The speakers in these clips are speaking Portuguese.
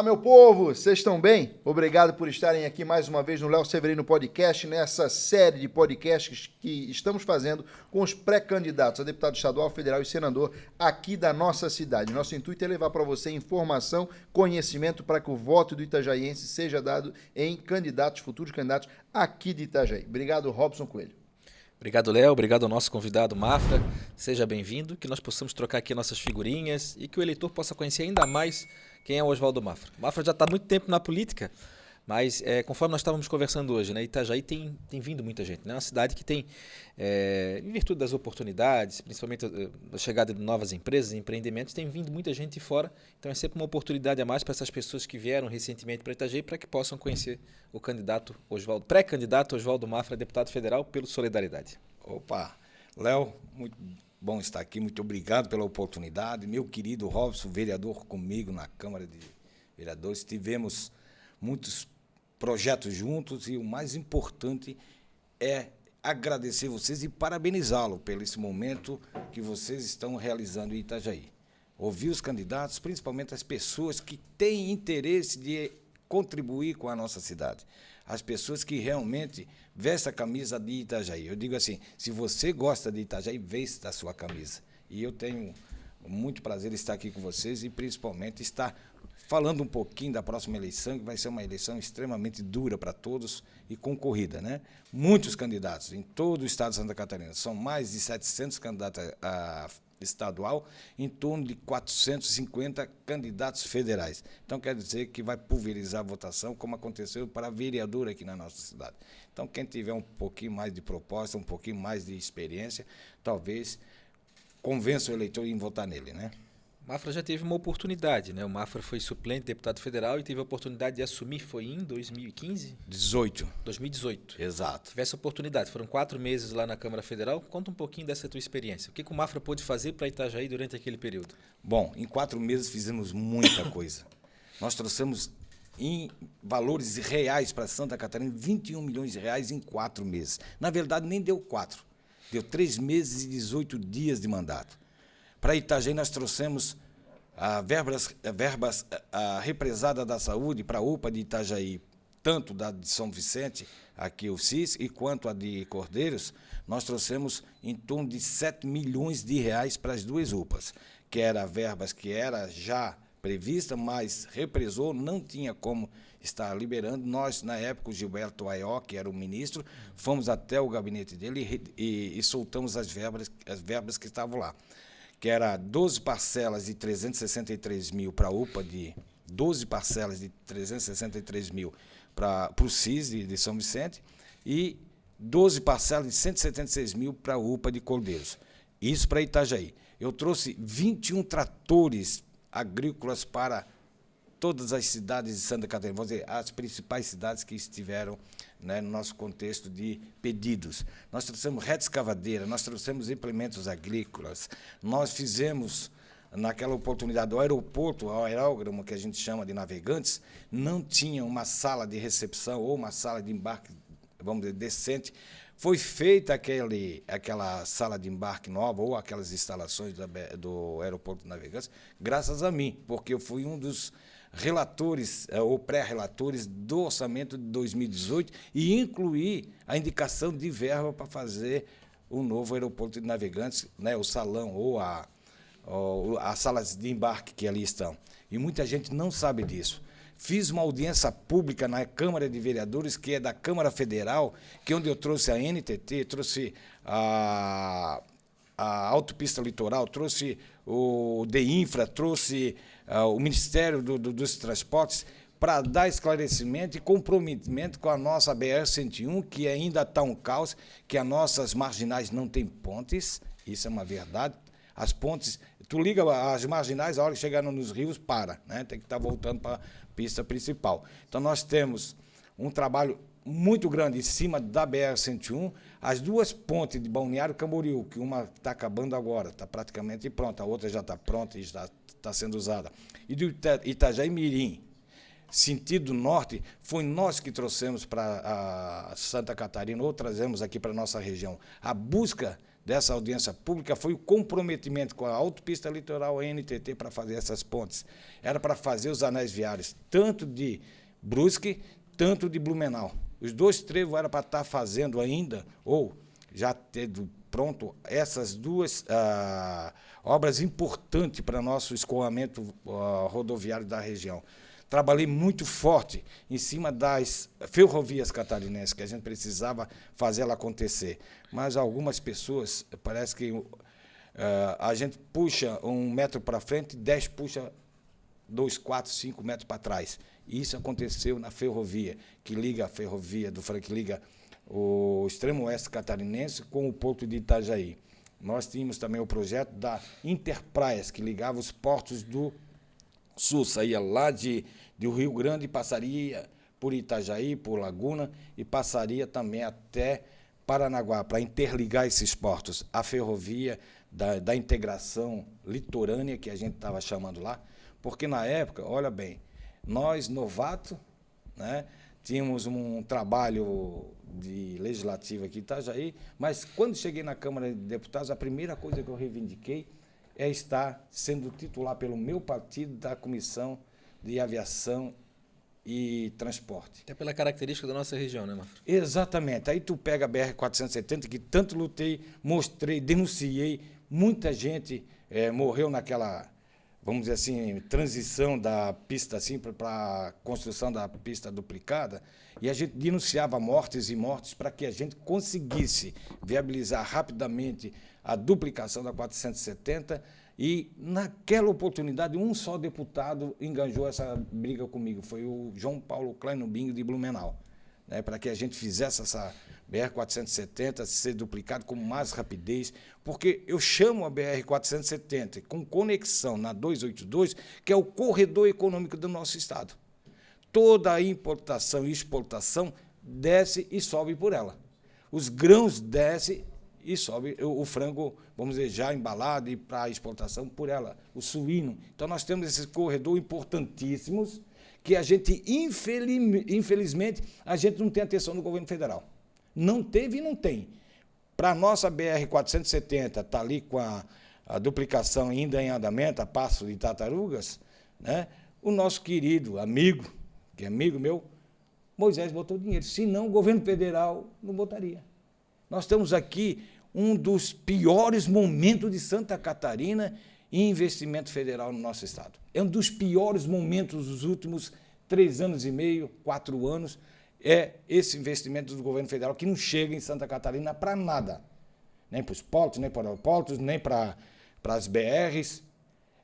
Fala, meu povo, vocês estão bem? Obrigado por estarem aqui mais uma vez no Léo Severino Podcast, nessa série de podcasts que estamos fazendo com os pré-candidatos a deputado estadual, federal e senador aqui da nossa cidade. Nosso intuito é levar para você informação, conhecimento para que o voto do itajaiense seja dado em candidatos, futuros candidatos aqui de Itajaí. Obrigado, Robson Coelho. Obrigado, Léo. Obrigado ao nosso convidado, Mafra. Seja bem-vindo, que nós possamos trocar aqui nossas figurinhas e que o eleitor possa conhecer ainda mais quem é o Oswaldo Mafra. O Mafra já está há muito tempo na política, mas conforme nós estávamos conversando hoje, né, Itajaí tem vindo muita gente. É, né? Uma cidade que tem, em virtude das oportunidades, principalmente da chegada de novas empresas e empreendimentos, tem vindo muita gente de fora. Então é sempre uma oportunidade a mais para essas pessoas que vieram recentemente para Itajaí para que possam conhecer o candidato Oswaldo, pré-candidato Oswaldo Mafra, deputado federal pelo Solidariedade. Opa, Léo, muito bom estar aqui, muito obrigado pela oportunidade. Meu querido Robson, vereador comigo na Câmara de Vereadores, tivemos muitos projetos juntos e o mais importante é agradecer vocês e parabenizá-lo pelo esse momento que vocês estão realizando em Itajaí. Ouvir os candidatos, principalmente as pessoas que têm interesse de contribuir com a nossa cidade. As pessoas que realmente vestem a camisa de Itajaí. Eu digo assim, se você gosta de Itajaí, vesta a sua camisa. E eu tenho muito prazer em estar aqui com vocês e principalmente estar falando um pouquinho da próxima eleição, que vai ser uma eleição extremamente dura para todos e concorrida, né? Muitos candidatos em todo o estado de Santa Catarina. São mais de 700 candidatos a estadual, em torno de 450 candidatos federais. Então, quer dizer que vai pulverizar a votação, como aconteceu para vereador aqui na nossa cidade. Então, quem tiver um pouquinho mais de proposta, um pouquinho mais de experiência, talvez convença o eleitor em votar nele, né? O Mafra já teve uma oportunidade, né? O Mafra foi suplente deputado federal e teve a oportunidade de assumir, foi em 2015? 2018. Exato. Tive essa oportunidade, foram 4 meses lá na Câmara Federal. Conta um pouquinho dessa tua experiência. O que o Mafra pôde fazer para Itajaí durante aquele período? Bom, em 4 meses fizemos muita coisa. Nós trouxemos em valores reais para Santa Catarina 21 milhões de reais em 4 meses. Na verdade, nem deu 4. Deu 3 meses e 18 dias de mandato. Para Itajaí, nós trouxemos verbas represada da saúde para a UPA de Itajaí, tanto da de São Vicente, aqui o CIS, e quanto a de Cordeiros, nós trouxemos em torno de 7 milhões de reais para as duas UPAs, que era verbas que era já prevista, mas represou, não tinha como estar liberando. Nós, na época, o Gilberto Ayó, que era o ministro, fomos até o gabinete dele e soltamos as verbas que estavam lá, que era 12 parcelas de 363 mil para a UPA, 12 parcelas de 363 mil para o CIS de São Vicente e 12 parcelas de 176 mil para a UPA de Cordeiros. Isso para Itajaí. Eu trouxe 21 tratores agrícolas para todas as cidades de Santa Catarina, vamos dizer, as principais cidades que estiveram, né, no nosso contexto de pedidos. Nós trouxemos reta escavadeira, nós trouxemos implementos agrícolas, nós fizemos, naquela oportunidade, o aeroporto, o aeródromo, que a gente chama de Navegantes, não tinha uma sala de recepção ou uma sala de embarque, vamos dizer, decente. Foi feita aquela sala de embarque nova ou aquelas instalações do aeroporto de Navegantes, graças a mim, porque eu fui um dos relatores ou pré-relatores do orçamento de 2018 e incluí a indicação de verba para fazer o novo aeroporto de Navegantes, né, o salão ou as salas de embarque que ali estão. E muita gente não sabe disso. Fiz uma audiência pública na Câmara de Vereadores, que é da Câmara Federal, que é onde eu trouxe a NTT, trouxe a Autopista Litoral, trouxe o DEINFRA, trouxe o Ministério dos Transportes, para dar esclarecimento e comprometimento com a nossa BR-101, que ainda está um caos, que as nossas marginais não têm pontes, isso é uma verdade. As pontes, tu liga as marginais, a hora que chegar nos rios, né? Tem que estar voltando para a pista principal. Então, nós temos um trabalho muito grande em cima da BR-101, as duas pontes de Balneário Camboriú, que uma está acabando agora, está praticamente pronta, a outra já está pronta e está sendo usada. E do Itajaí Mirim, sentido norte, foi nós que trouxemos para Santa Catarina, ou trazemos aqui para a nossa região, a busca dessa audiência pública foi o comprometimento com a autopista litoral NTT para fazer essas pontes. Era para fazer os anéis viários, tanto de Brusque, tanto de Blumenau. Os 2 trevos eram para estar fazendo ainda, ou já tendo pronto, essas 2 obras importantes para nosso escoamento rodoviário da região. Trabalhei muito forte em cima das ferrovias catarinenses, que a gente precisava fazer ela acontecer. Mas algumas pessoas, parece que a gente puxa 1 metro para frente e 10 puxa 2, 4, 5 metros para trás. Isso aconteceu na ferrovia, que liga a ferrovia do Franco, que liga o extremo oeste catarinense com o porto de Itajaí. Nós tínhamos também o projeto da Interpraias, que ligava os portos do sul, saía lá do Rio Grande e passaria por Itajaí, por Laguna, e passaria também até Paranaguá, para interligar esses portos. A ferrovia da integração litorânea, que a gente estava chamando lá, porque na época, olha bem, nós, novato, né, tínhamos um trabalho de legislativo aqui em Itajaí, mas quando cheguei na Câmara de Deputados, a primeira coisa que eu reivindiquei é estar sendo titular pelo meu partido da Comissão de Aviação e Transporte. Até pela característica da nossa região, né, Mafra? Exatamente. Aí tu pega a BR-470, que tanto lutei, mostrei, denunciei, muita gente morreu naquela, vamos dizer assim, transição da pista assim para a construção da pista duplicada, e a gente denunciava mortes e mortes para que a gente conseguisse viabilizar rapidamente a duplicação da 470, e naquela oportunidade um só deputado enganjou essa briga comigo, foi o João Paulo Kleinobinho de Blumenau, né, para que a gente fizesse essa BR-470 ser duplicado com mais rapidez, porque eu chamo a BR-470 com conexão na 282, que é o corredor econômico do nosso estado. Toda a importação e exportação desce e sobe por ela. Os grãos descem e sobe o frango, vamos dizer, já embalado e para exportação por ela, o suíno. Então, nós temos esses corredores importantíssimos que a gente, infelizmente, a gente não tem atenção do governo federal. Não teve e não tem. Para a nossa BR-470 está ali com a duplicação ainda em andamento, a Passo de Tartarugas, né? O nosso querido amigo, que é amigo meu, Moisés botou dinheiro. Senão, o governo federal não botaria. Nós estamos aqui um dos piores momentos de Santa Catarina em investimento federal no nosso estado. É um dos piores momentos dos últimos 3 anos e meio, 4 anos, é esse investimento do governo federal que não chega em Santa Catarina para nada. Nem para os portos, nem para aeroportos, nem para as BRs.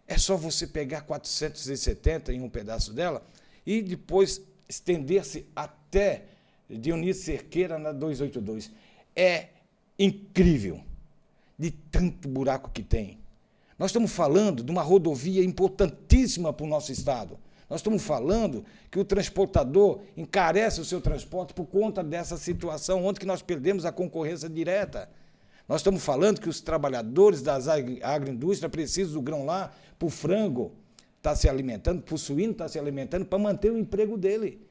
É só você pegar 470 em um pedaço dela e depois estender-se até Dionísio Cerqueira na 282. É incrível de tanto buraco que tem. Nós estamos falando de uma rodovia importantíssima para o nosso estado. Nós estamos falando que o transportador encarece o seu transporte por conta dessa situação, onde que nós perdemos a concorrência direta. Nós estamos falando que os trabalhadores das agroindústrias precisam do grão lá para o frango estar se alimentando, para o suíno estar se alimentando, para manter o emprego dele.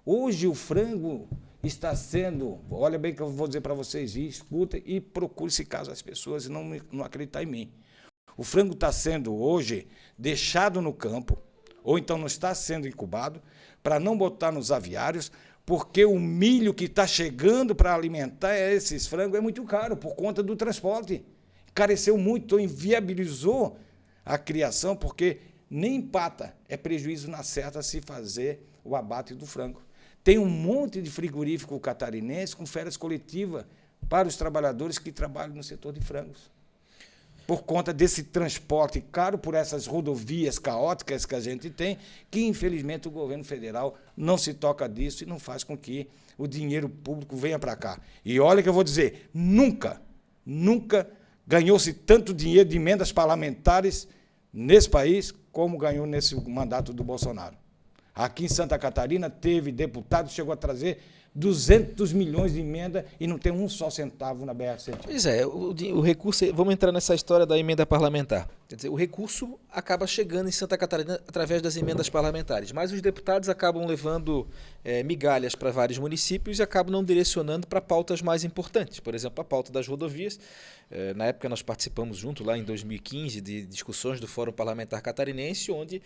Hoje o frango está sendo, olha bem que eu vou dizer para vocês, e escutem e procure se caso as pessoas não acreditar em mim. O frango está sendo hoje deixado no campo, ou então não está sendo incubado, para não botar nos aviários, porque o milho que está chegando para alimentar esses frangos é muito caro, por conta do transporte. Encareceu muito, então inviabilizou a criação, porque nem empata, é prejuízo na certa se fazer o abate do frango. Tem um monte de frigorífico catarinense com férias coletivas para os trabalhadores que trabalham no setor de frangos. Por conta desse transporte caro, por essas rodovias caóticas que a gente tem, que, infelizmente, o governo federal não se toca disso e não faz com que o dinheiro público venha para cá. E olha que eu vou dizer, nunca ganhou-se tanto dinheiro de emendas parlamentares nesse país como ganhou nesse mandato do Bolsonaro. Aqui em Santa Catarina teve deputado que chegou a trazer 200 milhões de emenda e não tem um só centavo na BR-101. Pois é, o recurso, vamos entrar nessa história da emenda parlamentar. Quer dizer, o recurso acaba chegando em Santa Catarina através das emendas parlamentares, mas os deputados acabam levando migalhas para vários municípios e acabam não direcionando para pautas mais importantes. Por exemplo, a pauta das rodovias. Na época nós participamos junto, lá em 2015, de discussões do Fórum Parlamentar Catarinense, onde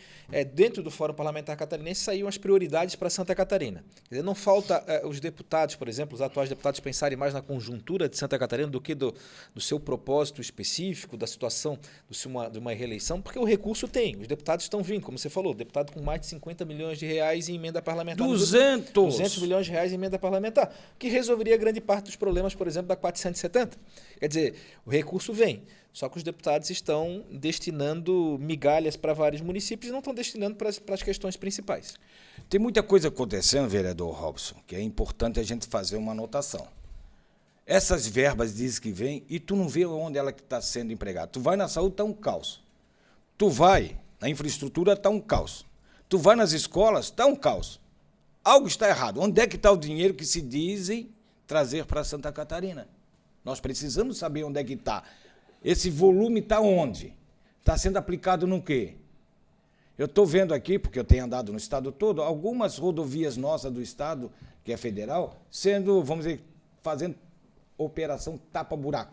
dentro do Fórum Parlamentar Catarinense saíam as prioridades para Santa Catarina. Quer dizer, não falta os deputados, por exemplo, os atuais deputados pensarem mais na conjuntura de Santa Catarina do que do seu propósito específico, da situação de uma reeleição, porque o recurso tem, os deputados estão vindo, como você falou, deputado com mais de 50 milhões de reais em emenda parlamentar. 200 milhões de reais em emenda parlamentar, que resolveria grande parte dos problemas, por exemplo, da 470. Quer dizer, o recurso vem, só que os deputados estão destinando migalhas para vários municípios e não estão destinando para as questões principais. Tem muita coisa acontecendo, vereador Robson, que é importante a gente fazer uma anotação. Essas verbas dizem que vêm e tu não vê onde ela está sendo empregada. Tu vai na saúde, está um caos. Tu vai na infraestrutura, está um caos. Tu vai nas escolas, está um caos. Algo está errado. Onde é que está o dinheiro que se dizem trazer para Santa Catarina? Nós precisamos saber onde é que está. Esse volume está onde? Está sendo aplicado no quê? Eu estou vendo aqui, porque eu tenho andado no estado todo, algumas rodovias nossas do estado, que é federal, sendo, vamos dizer, fazendo operação tapa-buraco.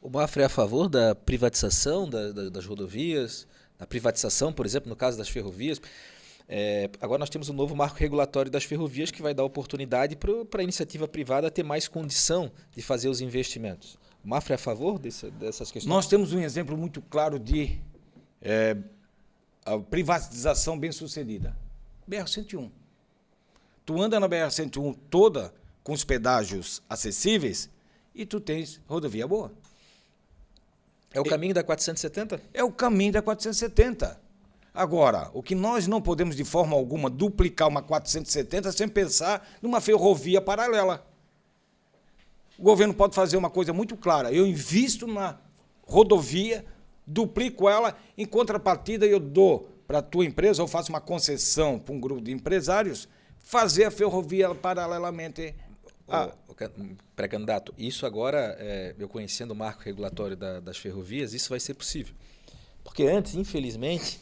O Mafra é a favor da privatização das rodovias, da privatização, por exemplo, no caso das ferrovias. Agora nós temos um novo marco regulatório das ferrovias que vai dar oportunidade para a iniciativa privada ter mais condição de fazer os investimentos. O Mafra é a favor dessas questões? Nós temos um exemplo muito claro de a privatização bem-sucedida. BR-101. Tu anda na BR-101 toda com os pedágios acessíveis e tu tens rodovia boa. É o caminho da 470? É o caminho da 470. Agora, o que nós não podemos de forma alguma duplicar uma 470 sem pensar numa ferrovia paralela. O governo pode fazer uma coisa muito clara. Eu invisto na rodovia, duplico ela, em contrapartida eu dou para a tua empresa, eu faço uma concessão para um grupo de empresários, fazer a ferrovia paralelamente. Pré-candidato, isso agora, eu conhecendo o marco regulatório das ferrovias, isso vai ser possível. Porque antes, infelizmente,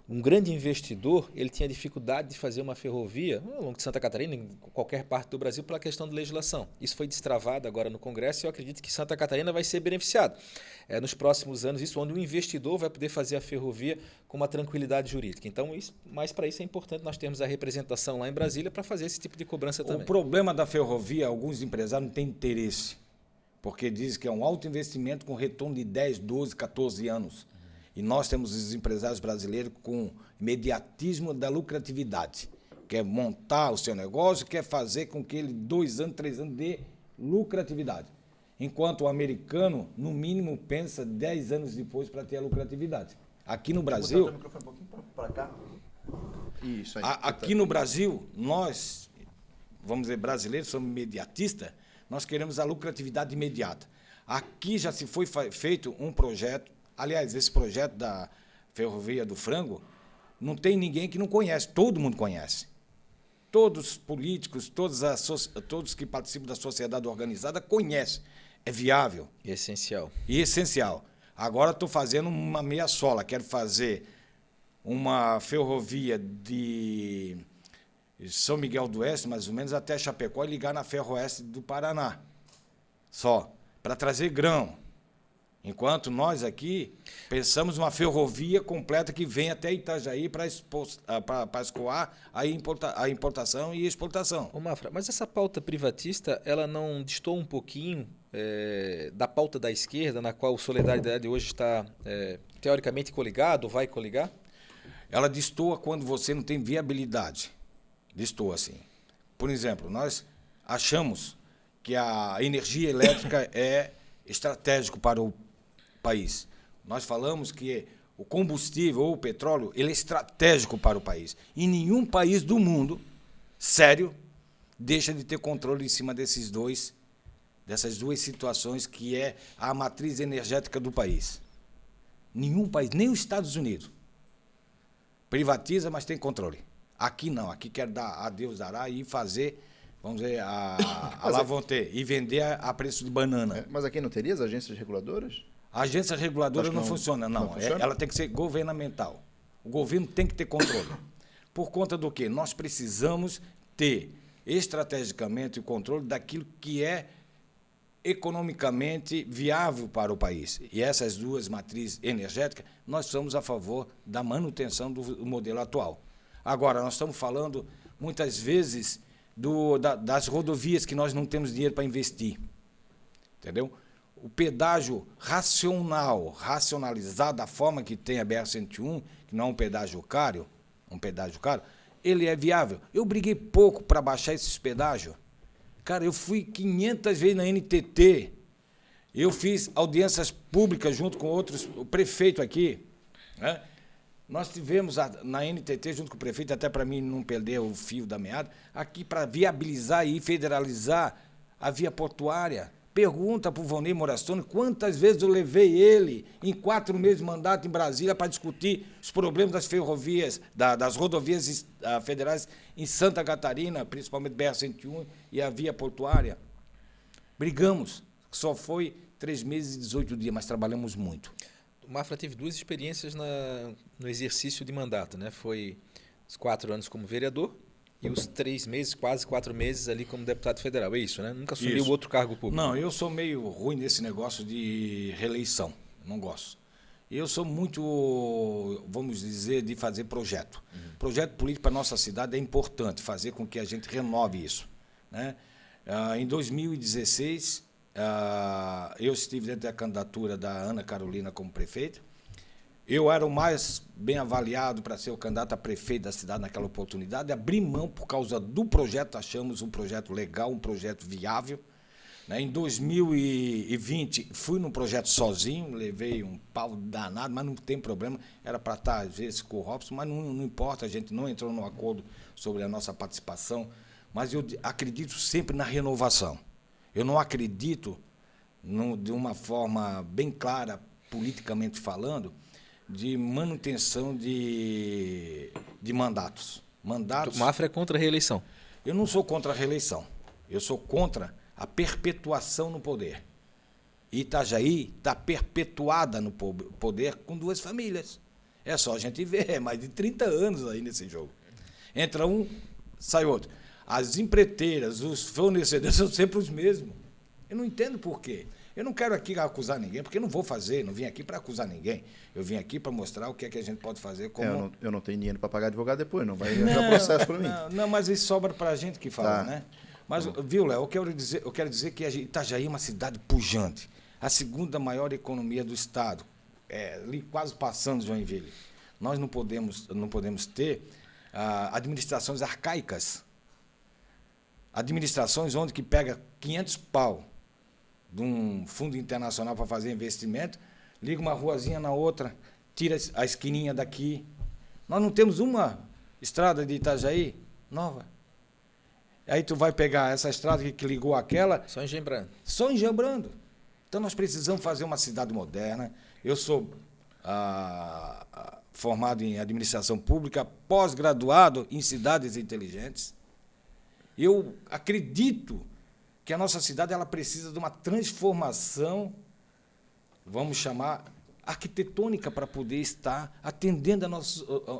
um grande investidor ele tinha dificuldade de fazer uma ferrovia ao longo de Santa Catarina, em qualquer parte do Brasil, pela questão de legislação. Isso foi destravado agora no Congresso e eu acredito que Santa Catarina vai ser beneficiado nos próximos anos, isso onde o investidor vai poder fazer a ferrovia com uma tranquilidade jurídica. Então, mas para isso é importante nós termos a representação lá em Brasília para fazer esse tipo de cobrança também. O problema da ferrovia, alguns empresários não têm interesse, porque dizem que é um alto investimento com retorno de 10, 12, 14 anos. E nós temos os empresários brasileiros com imediatismo da lucratividade. Quer montar o seu negócio, quer fazer com que ele 2 anos, 3 anos dê lucratividade. Enquanto o americano, no mínimo, pensa 10 anos depois para ter a lucratividade. Aqui no Brasil... Vou botar o microfone um pouquinho para cá. Isso aí. Aqui no Brasil, nós, vamos dizer, brasileiros, somos imediatistas, nós queremos a lucratividade imediata. Aqui já se foi feito um projeto. Aliás, esse projeto da Ferrovia do Frango, não tem ninguém que não conhece, todo mundo conhece. Todos os políticos, todos que participam da sociedade organizada conhecem. É viável. E essencial. E essencial. Agora estou fazendo uma meia sola, quero fazer uma ferrovia de São Miguel do Oeste, mais ou menos, até Chapecó e ligar na Ferroeste do Paraná. Só, para trazer grão. Enquanto nós aqui pensamos uma ferrovia completa que vem até Itajaí para escoar a importação e exportação. Ô Mafra, mas essa pauta privatista, ela não destoa um pouquinho da pauta da esquerda, na qual o Solidariedade hoje está teoricamente coligado, ou vai coligar? Ela destoa quando você não tem viabilidade. Destoa, sim. Por exemplo, nós achamos que a energia elétrica é estratégico para o país. Nós falamos que o combustível ou o petróleo ele é estratégico para o país. E nenhum país do mundo, sério, deixa de ter controle em cima dessas duas situações que é a matriz energética do país. Nenhum país, nem os Estados Unidos, privatiza, mas tem controle. Aqui não, aqui quer dar a Deus dará e fazer, vamos dizer, a Lavonté e vender a preço de banana. Mas aqui não teria as agências reguladoras? A agência reguladora não funciona, não. Não funciona? Ela tem que ser governamental. O governo tem que ter controle. Por conta do quê? Nós precisamos ter estrategicamente o controle daquilo que é economicamente viável para o país. E essas duas matrizes energéticas, nós somos a favor da manutenção do modelo atual. Agora, nós estamos falando, muitas vezes, das rodovias que nós não temos dinheiro para investir. Entendeu? O pedágio racionalizado da forma que tem a BR-101, que não é um pedágio caro, ele é viável. Eu briguei pouco para baixar esses pedágios. Cara, eu fui 500 vezes na NTT, eu fiz audiências públicas junto com outros, o prefeito aqui, né? Nós tivemos na NTT, junto com o prefeito, até para mim não perder o fio da meada, aqui para viabilizar e federalizar a via portuária. Pergunta para o Vonei Morastone quantas vezes eu levei ele em 4 meses de mandato em Brasília para discutir os problemas das ferrovias, das rodovias federais em Santa Catarina, principalmente BR-101 e a via portuária. Brigamos. Só foi 3 meses e 18 dias, mas trabalhamos muito. O Mafra teve 2 experiências no exercício de mandato, né? Foi os 4 anos como vereador e os 3 meses, quase 4 meses ali como deputado federal. É isso, né? Nunca assumiu outro cargo público. Não, eu sou meio ruim nesse negócio de reeleição. Não gosto. Eu sou muito, vamos dizer, de fazer projeto. Projeto político para a nossa cidade é importante, fazer com que a gente renove isso, né? Em 2016, eu estive dentro da candidatura da Ana Carolina como prefeito. Eu era o mais bem avaliado para ser o candidato a prefeito da cidade naquela oportunidade. Abri mão por causa do projeto, achamos um projeto legal, um projeto viável. Em 2020, fui no projeto sozinho, levei um pau danado, mas não tem problema. Era para estar, às vezes, com o Robson, mas não importa, a gente não entrou num acordo sobre a nossa participação. Mas eu acredito sempre na renovação. Eu não acredito, de uma forma bem clara, politicamente falando, de manutenção de mandatos. O Mafra é contra a reeleição? Eu não sou contra a reeleição. Eu sou contra a perpetuação no poder. Itajaí está perpetuada no poder com 2 famílias. É só a gente ver, é mais de 30 anos aí nesse jogo. Entra um, sai outro. As empreiteiras, os fornecedores são sempre os mesmos. Eu não entendo por quê. Eu não quero aqui acusar ninguém, porque eu não vou fazer, não vim aqui para acusar ninguém. Eu vim aqui para mostrar o que é que a gente pode fazer como... Eu não tenho dinheiro para pagar advogado depois, não vai arranjar processo para mim. Não, mas isso sobra para a gente que fala, né? Mas, viu, Léo, eu quero dizer que Itajaí é uma cidade pujante, a 2ª maior economia do estado, ali quase passando Joinville. Nós não podemos ter administrações arcaicas, administrações onde que pega 500 pau de um fundo internacional para fazer investimento, liga uma ruazinha na outra, tira a esquininha daqui. Nós não temos uma estrada de Itajaí nova. Aí tu vai pegar essa estrada que ligou aquela... Só engembrando. Só engembrando. Então nós precisamos fazer uma cidade moderna. Eu sou formado em administração pública, pós-graduado em cidades inteligentes. Eu acredito que a nossa cidade ela precisa de uma transformação, vamos chamar, arquitetônica para poder estar atendendo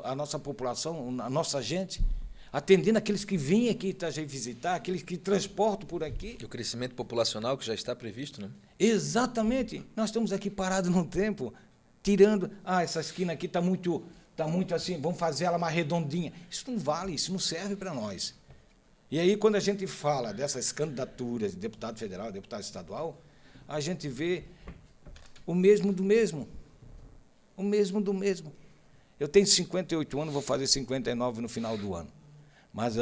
a nossa população, a nossa gente, atendendo aqueles que vêm aqui Itajaí visitar, aqueles que transportam por aqui. O crescimento populacional que já está previsto, né? Exatamente. Nós estamos aqui parados no tempo, tirando, essa esquina aqui está muito assim, vamos fazer ela mais redondinha. Isso não vale, isso não serve para nós. E aí, quando a gente fala dessas candidaturas de deputado federal, deputado estadual, a gente vê o mesmo do mesmo. O mesmo do mesmo. Eu tenho 58 anos, vou fazer 59 no final do ano. Mas,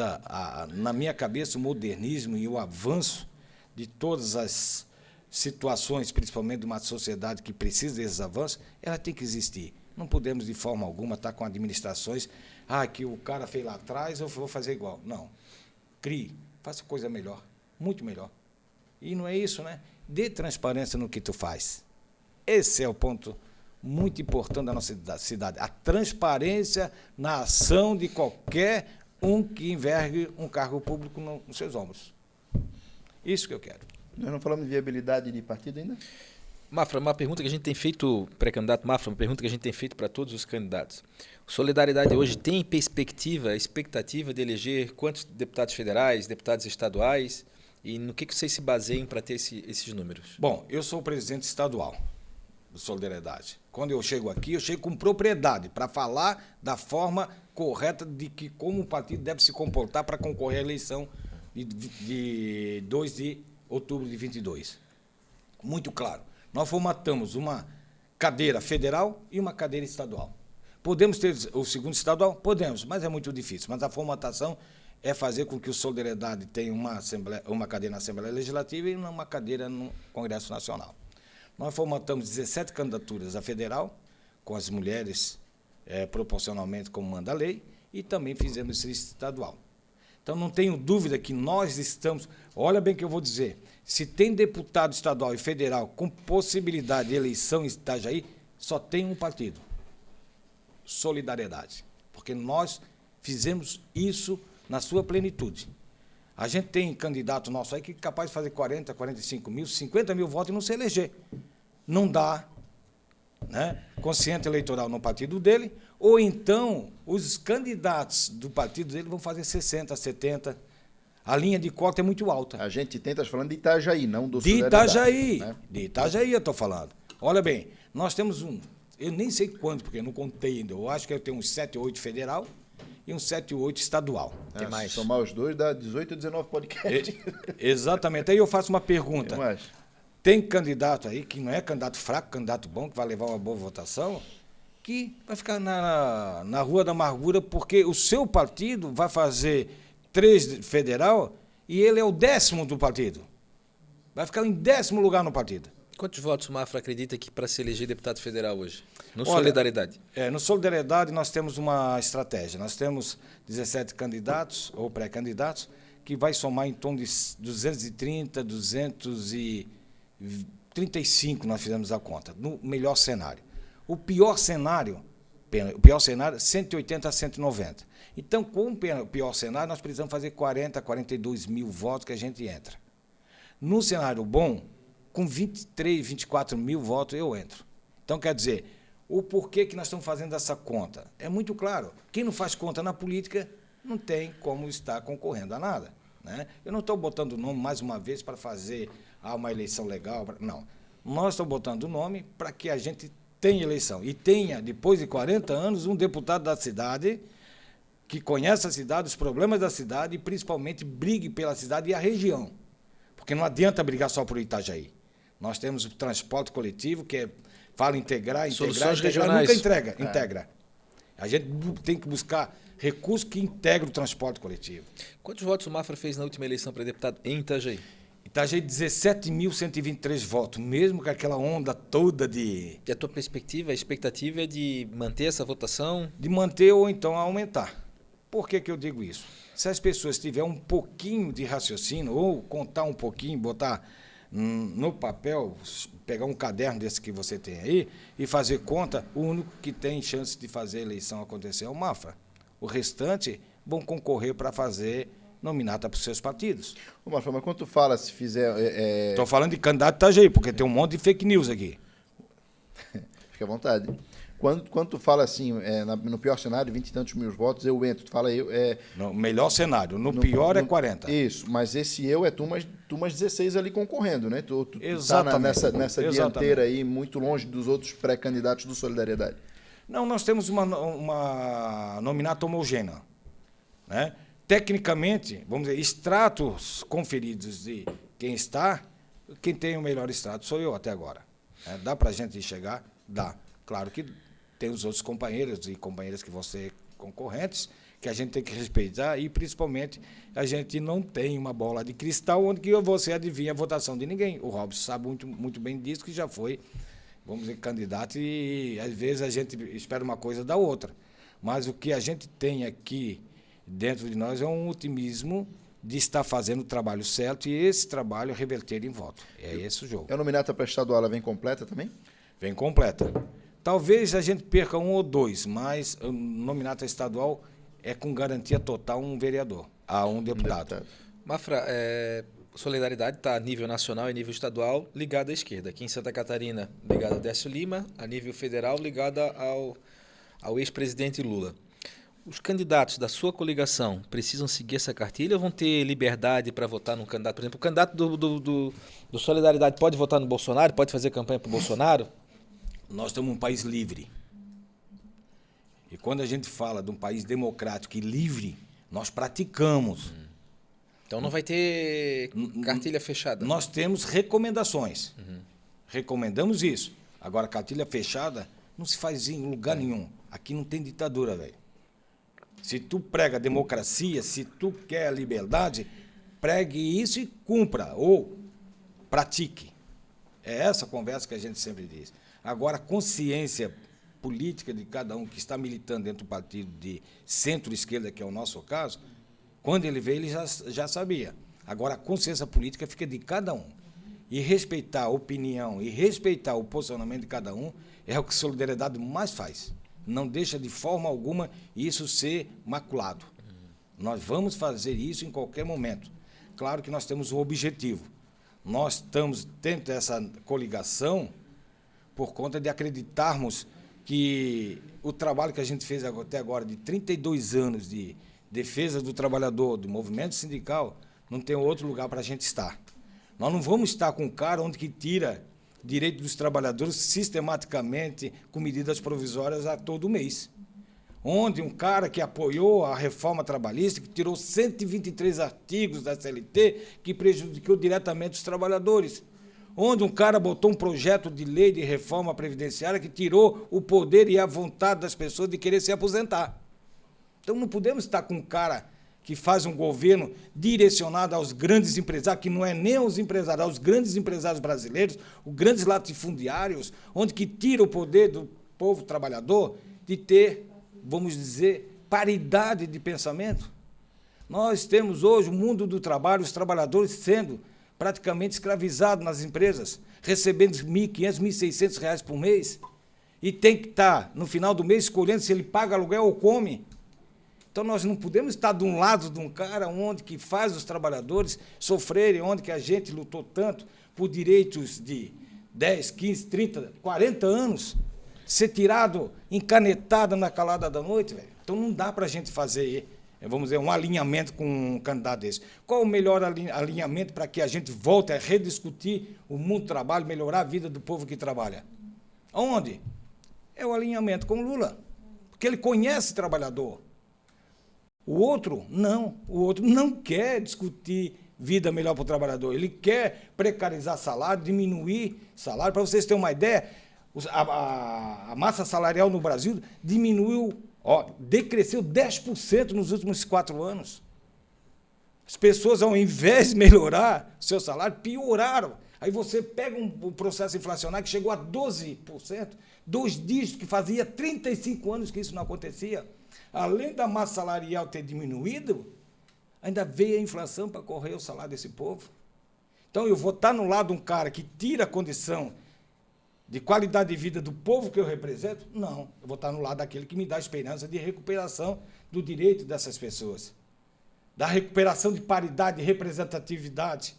na minha cabeça, o modernismo e o avanço de todas as situações, principalmente de uma sociedade que precisa desses avanços, ela tem que existir. Não podemos, de forma alguma, estar com administrações, que o cara fez lá atrás, eu vou fazer igual. Não. Crie, faça coisa melhor, muito melhor. E não é isso, né? Dê transparência no que tu faz. Esse é o ponto muito importante da nossa cidade. A transparência na ação de qualquer um que envergue um cargo público nos seus ombros. Isso que eu quero. Nós não falamos de viabilidade de partido ainda? Mafra, uma pergunta que a gente tem feito, pré-candidato Mafra, uma pergunta que a gente tem feito para todos os candidatos. Solidariedade hoje tem expectativa de eleger quantos deputados federais, deputados estaduais? E no que vocês se baseiam para ter esses números? Bom, eu sou o presidente estadual do Solidariedade. Quando eu chego aqui, eu chego com propriedade para falar da forma correta de que como o partido deve se comportar para concorrer à eleição de 2 de outubro de 22. Muito claro. Nós formatamos uma cadeira federal e uma cadeira estadual. Podemos ter o segundo estadual? Podemos, mas é muito difícil. Mas a formatação é fazer com que o Solidariedade tenha uma cadeira na Assembleia Legislativa e uma cadeira no Congresso Nacional. Nós formatamos 17 candidaturas à federal, com as mulheres proporcionalmente como manda a lei, e também fizemos esse estadual. Então, não tenho dúvida que nós estamos... Olha bem o que eu vou dizer. Se tem deputado estadual e federal com possibilidade de eleição em Itajaí, só tem um partido. Solidariedade. Porque nós fizemos isso na sua plenitude. A gente tem candidato nosso aí que é capaz de fazer 40, 45 mil, 50 mil votos e não se eleger. Não dá, né? Consciente eleitoral no partido dele, ou então os candidatos do partido dele vão fazer 60, 70. A linha de cota é muito alta. A gente tenta falando de Itajaí, não do De Solidariedade. Itajaí, Né? de Itajaí eu estou falando. Olha bem, nós temos eu nem sei quanto, porque eu não contei ainda, eu acho que eu tenho uns 7 ou 8 federal e uns 7 ou 8 estadual. Tem mais. Se somar os dois, dá 18 ou 19 podcasts. Exatamente. Aí eu faço uma pergunta. Tem mais. Tem candidato aí, que não é candidato fraco, candidato bom, que vai levar uma boa votação, que vai ficar na Rua da Amargura, porque o seu partido vai fazer 3 federal e ele é o 10º do partido. Vai ficar em 10º lugar no partido. Quantos votos o Mafra acredita que para se eleger deputado federal hoje? No Olha, Solidariedade. No Solidariedade nós temos uma estratégia. Nós temos 17 candidatos ou pré-candidatos que vai somar em torno de 230, 235, nós fizemos a conta, no melhor cenário. O pior cenário, 180 a 190. Então, com o pior cenário, nós precisamos fazer 40, 42 mil votos que a gente entra. No cenário bom, com 23, 24 mil votos, eu entro. Então, quer dizer, o porquê que nós estamos fazendo essa conta? É muito claro. Quem não faz conta na política não tem como estar concorrendo a nada. Né? Eu não estou botando o nome, mais uma vez, para fazer uma eleição legal. Não. Nós estamos botando o nome para que a gente tenha eleição. E tenha, depois de 40 anos, um deputado da cidade que conhece a cidade, os problemas da cidade e, principalmente, brigue pela cidade e a região. Porque não adianta brigar só por Itajaí. Nós temos o transporte coletivo, que fala integrar, Soluções integrar, regionais. nunca integra. A gente tem que buscar recursos que integram o transporte coletivo. Quantos votos o Mafra fez na última eleição para deputado em Itajaí? Itajaí, 17.123 votos, mesmo com aquela onda toda E a tua perspectiva, a expectativa é de manter essa votação? de manter ou então aumentar. Por que eu digo isso? Se as pessoas tiverem um pouquinho de raciocínio, ou contar um pouquinho, botar no papel, pegar um caderno desse que você tem aí e fazer conta, o único que tem chance de fazer a eleição acontecer é o Mafra. O restante vão concorrer para fazer nominata para os seus partidos. Ô, Mafra, mas quando tu fala, se fizer... Estou falando de candidato Itajaí, porque tem um monte de fake news aqui. Fica à vontade. Quando tu fala assim, no pior cenário, 20 e tantos mil votos, eu entro. Tu fala eu... No melhor cenário, no pior é 40. Isso, mas esse eu é tu mais 16 ali concorrendo, né? Tu tá Exatamente. nessa Exatamente. dianteira aí, muito longe dos outros pré-candidatos do Solidariedade. Não, nós temos uma nominata homogênea. Né? Tecnicamente, vamos dizer, extratos conferidos de quem está, quem tem o melhor extrato sou eu até agora. Né? Dá para a gente chegar? Dá. Claro que tem os outros companheiros e companheiras que vão ser concorrentes, que a gente tem que respeitar e, principalmente, a gente não tem uma bola de cristal onde que você adivinha a votação de ninguém. O Robson sabe muito, muito bem disso, que já foi, vamos dizer, candidato e, às vezes, a gente espera uma coisa da outra. Mas o que a gente tem aqui dentro de nós é um otimismo de estar fazendo o trabalho certo e esse trabalho reverter em voto. É esse o jogo. A nominata para estadual, ela vem completa também? Vem completa. Talvez a gente perca um ou dois, mas o nominata estadual é com garantia total um vereador, a um deputado. Mafra, Solidariedade está a nível nacional e nível estadual ligada à esquerda. Aqui em Santa Catarina, ligada a Décio Lima, a nível federal, ligada ao ex-presidente Lula. Os candidatos da sua coligação precisam seguir essa cartilha ou vão ter liberdade para votar num candidato? Por exemplo, o candidato do Solidariedade pode votar no Bolsonaro, pode fazer campanha para o Bolsonaro? Nós estamos um país livre. E quando a gente fala de um país democrático e livre, nós praticamos. Então não vai ter cartilha fechada? Nós temos recomendações. Recomendamos isso. Agora, cartilha fechada não se faz em lugar nenhum. Aqui não tem ditadura, velho. Se tu prega democracia, se tu quer liberdade, pregue isso e cumpra, ou pratique. É essa conversa que a gente sempre diz. Agora, a consciência política de cada um que está militando dentro do partido de centro-esquerda, que é o nosso caso, quando ele veio, ele já sabia. Agora, a consciência política fica de cada um. E respeitar a opinião e respeitar o posicionamento de cada um é o que a Solidariedade mais faz. Não deixa de forma alguma isso ser maculado. Nós vamos fazer isso em qualquer momento. Claro que nós temos um objetivo. Nós estamos dentro dessa coligação por conta de acreditarmos que o trabalho que a gente fez até agora, de 32 anos de defesa do trabalhador, do movimento sindical, não tem outro lugar para a gente estar. Nós não vamos estar com um cara onde que tira direito dos trabalhadores sistematicamente com medidas provisórias a todo mês. Onde um cara que apoiou a reforma trabalhista, que tirou 123 artigos da CLT, que prejudicou diretamente os trabalhadores. Onde um cara botou um projeto de lei de reforma previdenciária que tirou o poder e a vontade das pessoas de querer se aposentar. Então não podemos estar com um cara que faz um governo direcionado aos grandes empresários, que não é nem aos empresários, aos grandes empresários brasileiros, os grandes latifundiários, onde que tira o poder do povo trabalhador de ter, vamos dizer, paridade de pensamento. Nós temos hoje o mundo do trabalho, os trabalhadores sendo praticamente escravizados nas empresas, recebendo R$ 1.500, R$ 1.600 por mês, e tem que estar, no final do mês, escolhendo se ele paga aluguel ou come. Então, nós não podemos estar de um lado de um cara onde que faz os trabalhadores sofrerem, onde que a gente lutou tanto por direitos de 10, 15, 30, 40 anos, ser tirado, encanetado na calada da noite, velho. Então, não dá para a gente fazer, vamos dizer, um alinhamento com um candidato desse. Qual o melhor alinhamento para que a gente volte a rediscutir o mundo do trabalho, melhorar a vida do povo que trabalha? Onde? É o alinhamento com o Lula, porque ele conhece o trabalhador. O outro não quer discutir vida melhor para o trabalhador, ele quer precarizar salário, diminuir salário. Para vocês terem uma ideia, a massa salarial no Brasil decresceu 10% nos últimos 4 anos. As pessoas, ao invés de melhorar seu salário, pioraram. Aí você pega um processo inflacionário que chegou a 12%, 2 dígitos, que fazia 35 anos que isso não acontecia. Além da massa salarial ter diminuído, ainda veio a inflação para correr o salário desse povo. Então, eu vou estar no lado de um cara que tira a condição de qualidade de vida do povo que eu represento? Não, eu vou estar no lado daquele que me dá a esperança de recuperação do direito dessas pessoas, da recuperação de paridade e representatividade.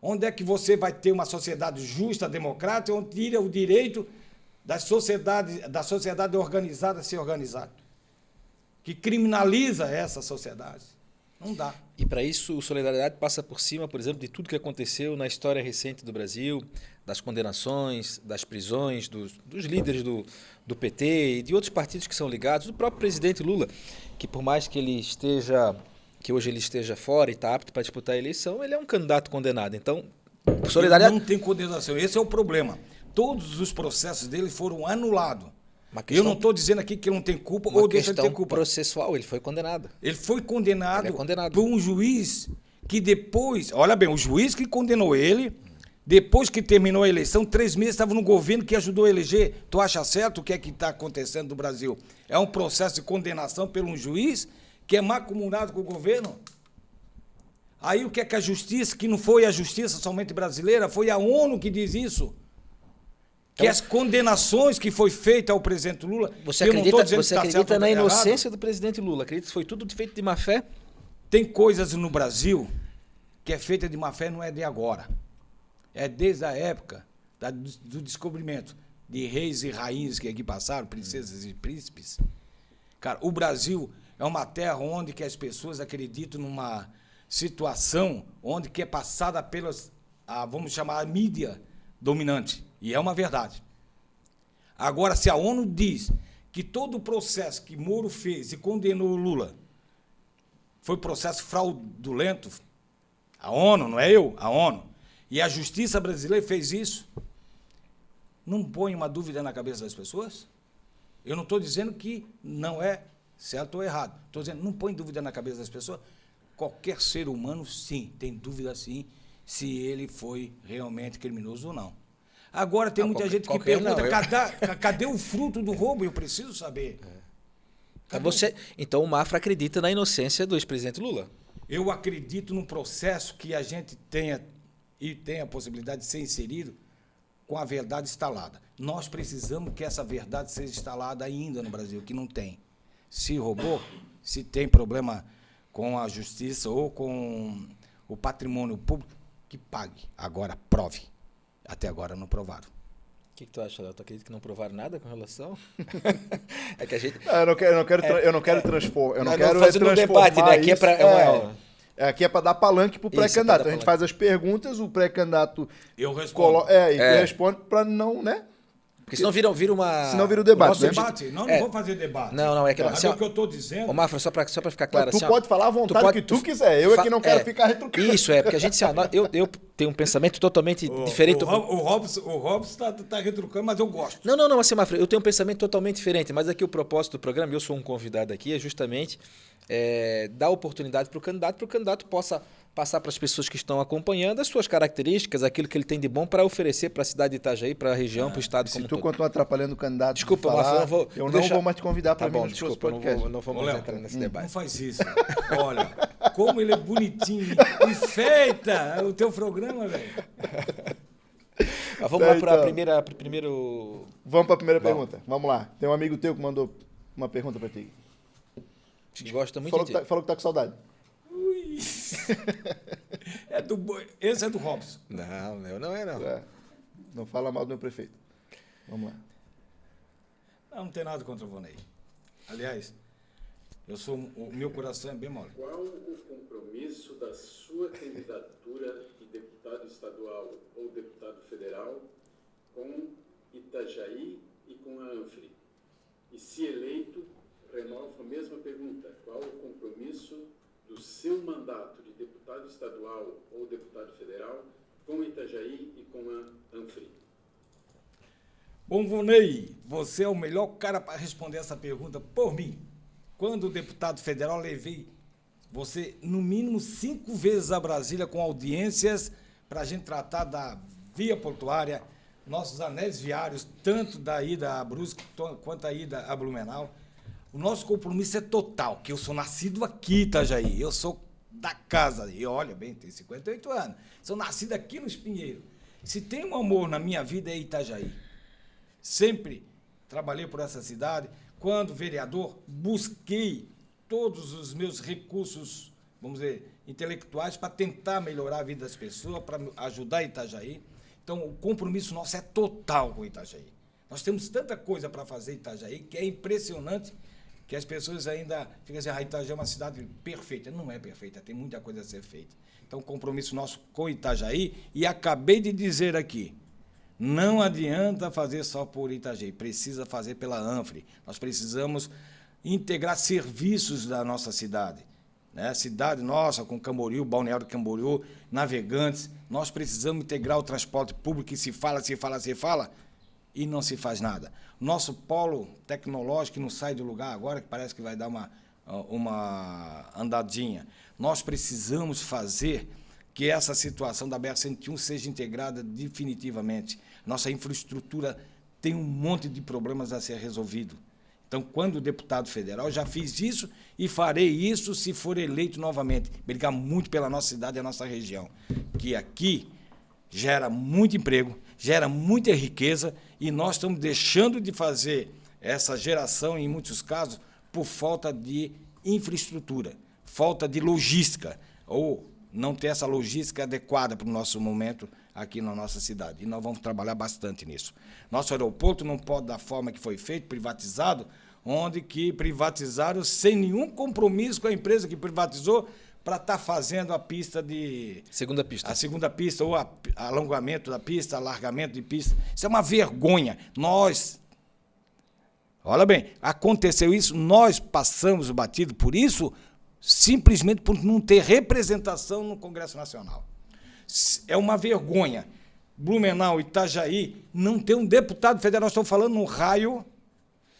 Onde é que você vai ter uma sociedade justa, democrática, onde tira o direito da sociedade organizada se organizar? Que criminaliza essa sociedade. Não dá. E para isso, o Solidariedade passa por cima, por exemplo, de tudo que aconteceu na história recente do Brasil, das condenações, das prisões, dos líderes do PT e de outros partidos que são ligados, do próprio presidente Lula, que por mais que hoje ele esteja fora e está apto para disputar a eleição, ele é um candidato condenado. Então, Solidariedade... Ele não tem condenação, esse é o problema. Todos os processos dele foram anulados. Eu não estou dizendo aqui que ele não tem culpa ou deixa de ter culpa. Processual, ele foi condenado. Ele foi condenado, por um juiz que depois... Olha bem, o juiz que condenou ele, depois que terminou a eleição, 3 meses estava no governo que ajudou a eleger. Tu acha certo o que é que está acontecendo no Brasil? É um processo de condenação por um juiz que é mancomunado com o governo? Aí o que é que a justiça, que não foi a justiça somente brasileira, foi a ONU que diz isso? Que as condenações que foi feita ao presidente Lula... Você acredita na inocência do presidente Lula? Acredita que foi tudo feito de má fé? Tem coisas no Brasil que é feita de má fé não é de agora. É desde a época do descobrimento de reis e rainhas que aqui passaram, princesas e príncipes. Cara, o Brasil é uma terra onde que as pessoas acreditam numa situação onde que é passada pelas, vamos chamar, a mídia dominante. E é uma verdade. Agora, se a ONU diz que todo o processo que Moro fez e condenou o Lula foi processo fraudulento, a ONU, não é eu, a ONU, e a justiça brasileira fez isso, não põe uma dúvida na cabeça das pessoas? Eu não estou dizendo que não é certo ou errado. Estou dizendo, não põe dúvida na cabeça das pessoas. Qualquer ser humano, sim, tem dúvida, sim, se ele foi realmente criminoso ou não. Agora, tem muita gente que pergunta, cadê o fruto do roubo? Eu preciso saber. Então, o Mafra acredita na inocência do ex-presidente Lula? Eu acredito num processo que a gente tenha a possibilidade de ser inserido com a verdade instalada. Nós precisamos que essa verdade seja instalada ainda no Brasil, que não tem. Se roubou, se tem problema com a justiça ou com o patrimônio público, que pague. Agora, prove. Até agora não provaram. O que tu acha, Léo? Tu acredita que não provaram nada com relação? É que a gente... Eu não quero transpor. Eu não quero fazer um debate, né? Aqui aqui é para dar palanque para o pré-candidato. A gente faz as perguntas, o pré-candidato... Eu respondo. Responde para não, né? Porque senão vira uma... Senão vira o debate. Não vou fazer debate. Não, é que... Mas o que eu estou dizendo... Ô, Mafra, só para ficar claro... Tu pode falar à vontade o que tu quiser. Eu é que não quero ficar retrucando. Isso, porque a gente... Eu tenho um pensamento totalmente diferente... O Robson está retrucando, mas eu gosto. Não, assim, Mafra, eu tenho um pensamento totalmente diferente, mas aqui o propósito do programa, eu sou um convidado aqui, é justamente dar oportunidade para o candidato possa passar para as pessoas que estão acompanhando as suas características, aquilo que ele tem de bom para oferecer para a cidade de Itajaí, para a região, para o estado como um todo. Se tu continuar atrapalhando o candidato, desculpa, falar, eu não vou mais te convidar para vir nos podcast. Não vamos entrar nesse debate. Não faz isso. Olha, como ele é bonitinho e feita o teu programa, velho. Vamos lá para a primeira... primeiro... Vamos para a primeira pergunta. Vamos lá. Tem um amigo teu que mandou uma pergunta para ti. Gosta muito de ti. Falou que tá com saudade. Ui. Esse é do Robson. Não, não é. Não fala mal do meu prefeito. Vamos lá. Não tem nada contra o Vonei. Aliás, o meu coração é bem mole. Qual o compromisso da sua candidatura de deputado estadual ou deputado federal com Itajaí e com a Anfri? E se eleito, renovo a mesma pergunta. Qual o compromisso do seu mandato de deputado estadual ou deputado federal com Itajaí e com a Anfri? Bom, Vonei, você é o melhor cara para responder essa pergunta por mim. Quando deputado federal, levei você, no mínimo, 5 vezes a Brasília com audiências para a gente tratar da via portuária, nossos anéis viários, tanto da ida a Brusque quanto a ida a Blumenau. O nosso compromisso é total, que eu sou nascido aqui, Itajaí. Eu sou da casa. E olha bem, tenho 58 anos. Sou nascido aqui no Espinheiro. Se tem um amor na minha vida, é Itajaí. Sempre trabalhei por essa cidade. Quando vereador, busquei todos os meus recursos, vamos dizer, intelectuais para tentar melhorar a vida das pessoas, para ajudar Itajaí. Então, o compromisso nosso é total com Itajaí. Nós temos tanta coisa para fazer em Itajaí que é impressionante que as pessoas ainda ficam assim, Itajaí é uma cidade perfeita. Não é perfeita, tem muita coisa a ser feita. Então, o compromisso nosso com Itajaí, e acabei de dizer aqui, não adianta fazer só por Itajaí, precisa fazer pela Anfri. Nós precisamos integrar serviços da nossa cidade. Né? Cidade nossa, com Camboriú, Balneário Camboriú, Navegantes, nós precisamos integrar o transporte público, que se fala, e não se faz nada. Nosso polo tecnológico, que não sai do lugar agora, que parece que vai dar uma andadinha. Nós precisamos fazer que essa situação da BR-101 seja integrada definitivamente. Nossa infraestrutura tem um monte de problemas a ser resolvido. Então, quando deputado federal, já fiz isso e farei isso se for eleito novamente. Brigar muito pela nossa cidade e a nossa região, que aqui gera muito emprego, gera muita riqueza, e nós estamos deixando de fazer essa geração, em muitos casos, por falta de infraestrutura, falta de logística, ou não ter essa logística adequada para o nosso momento aqui na nossa cidade. E nós vamos trabalhar bastante nisso. Nosso aeroporto não pode, da forma que foi feito, privatizado, onde que privatizaram sem nenhum compromisso com a empresa que privatizou para estar fazendo a pista de... Segunda pista. A segunda pista, ou alongamento da pista, alargamento de pista. Isso é uma vergonha. Olha bem, aconteceu isso, nós passamos o batido por isso, simplesmente por não ter representação no Congresso Nacional. É uma vergonha. Blumenau, Itajaí, não ter um deputado federal, nós estamos falando num raio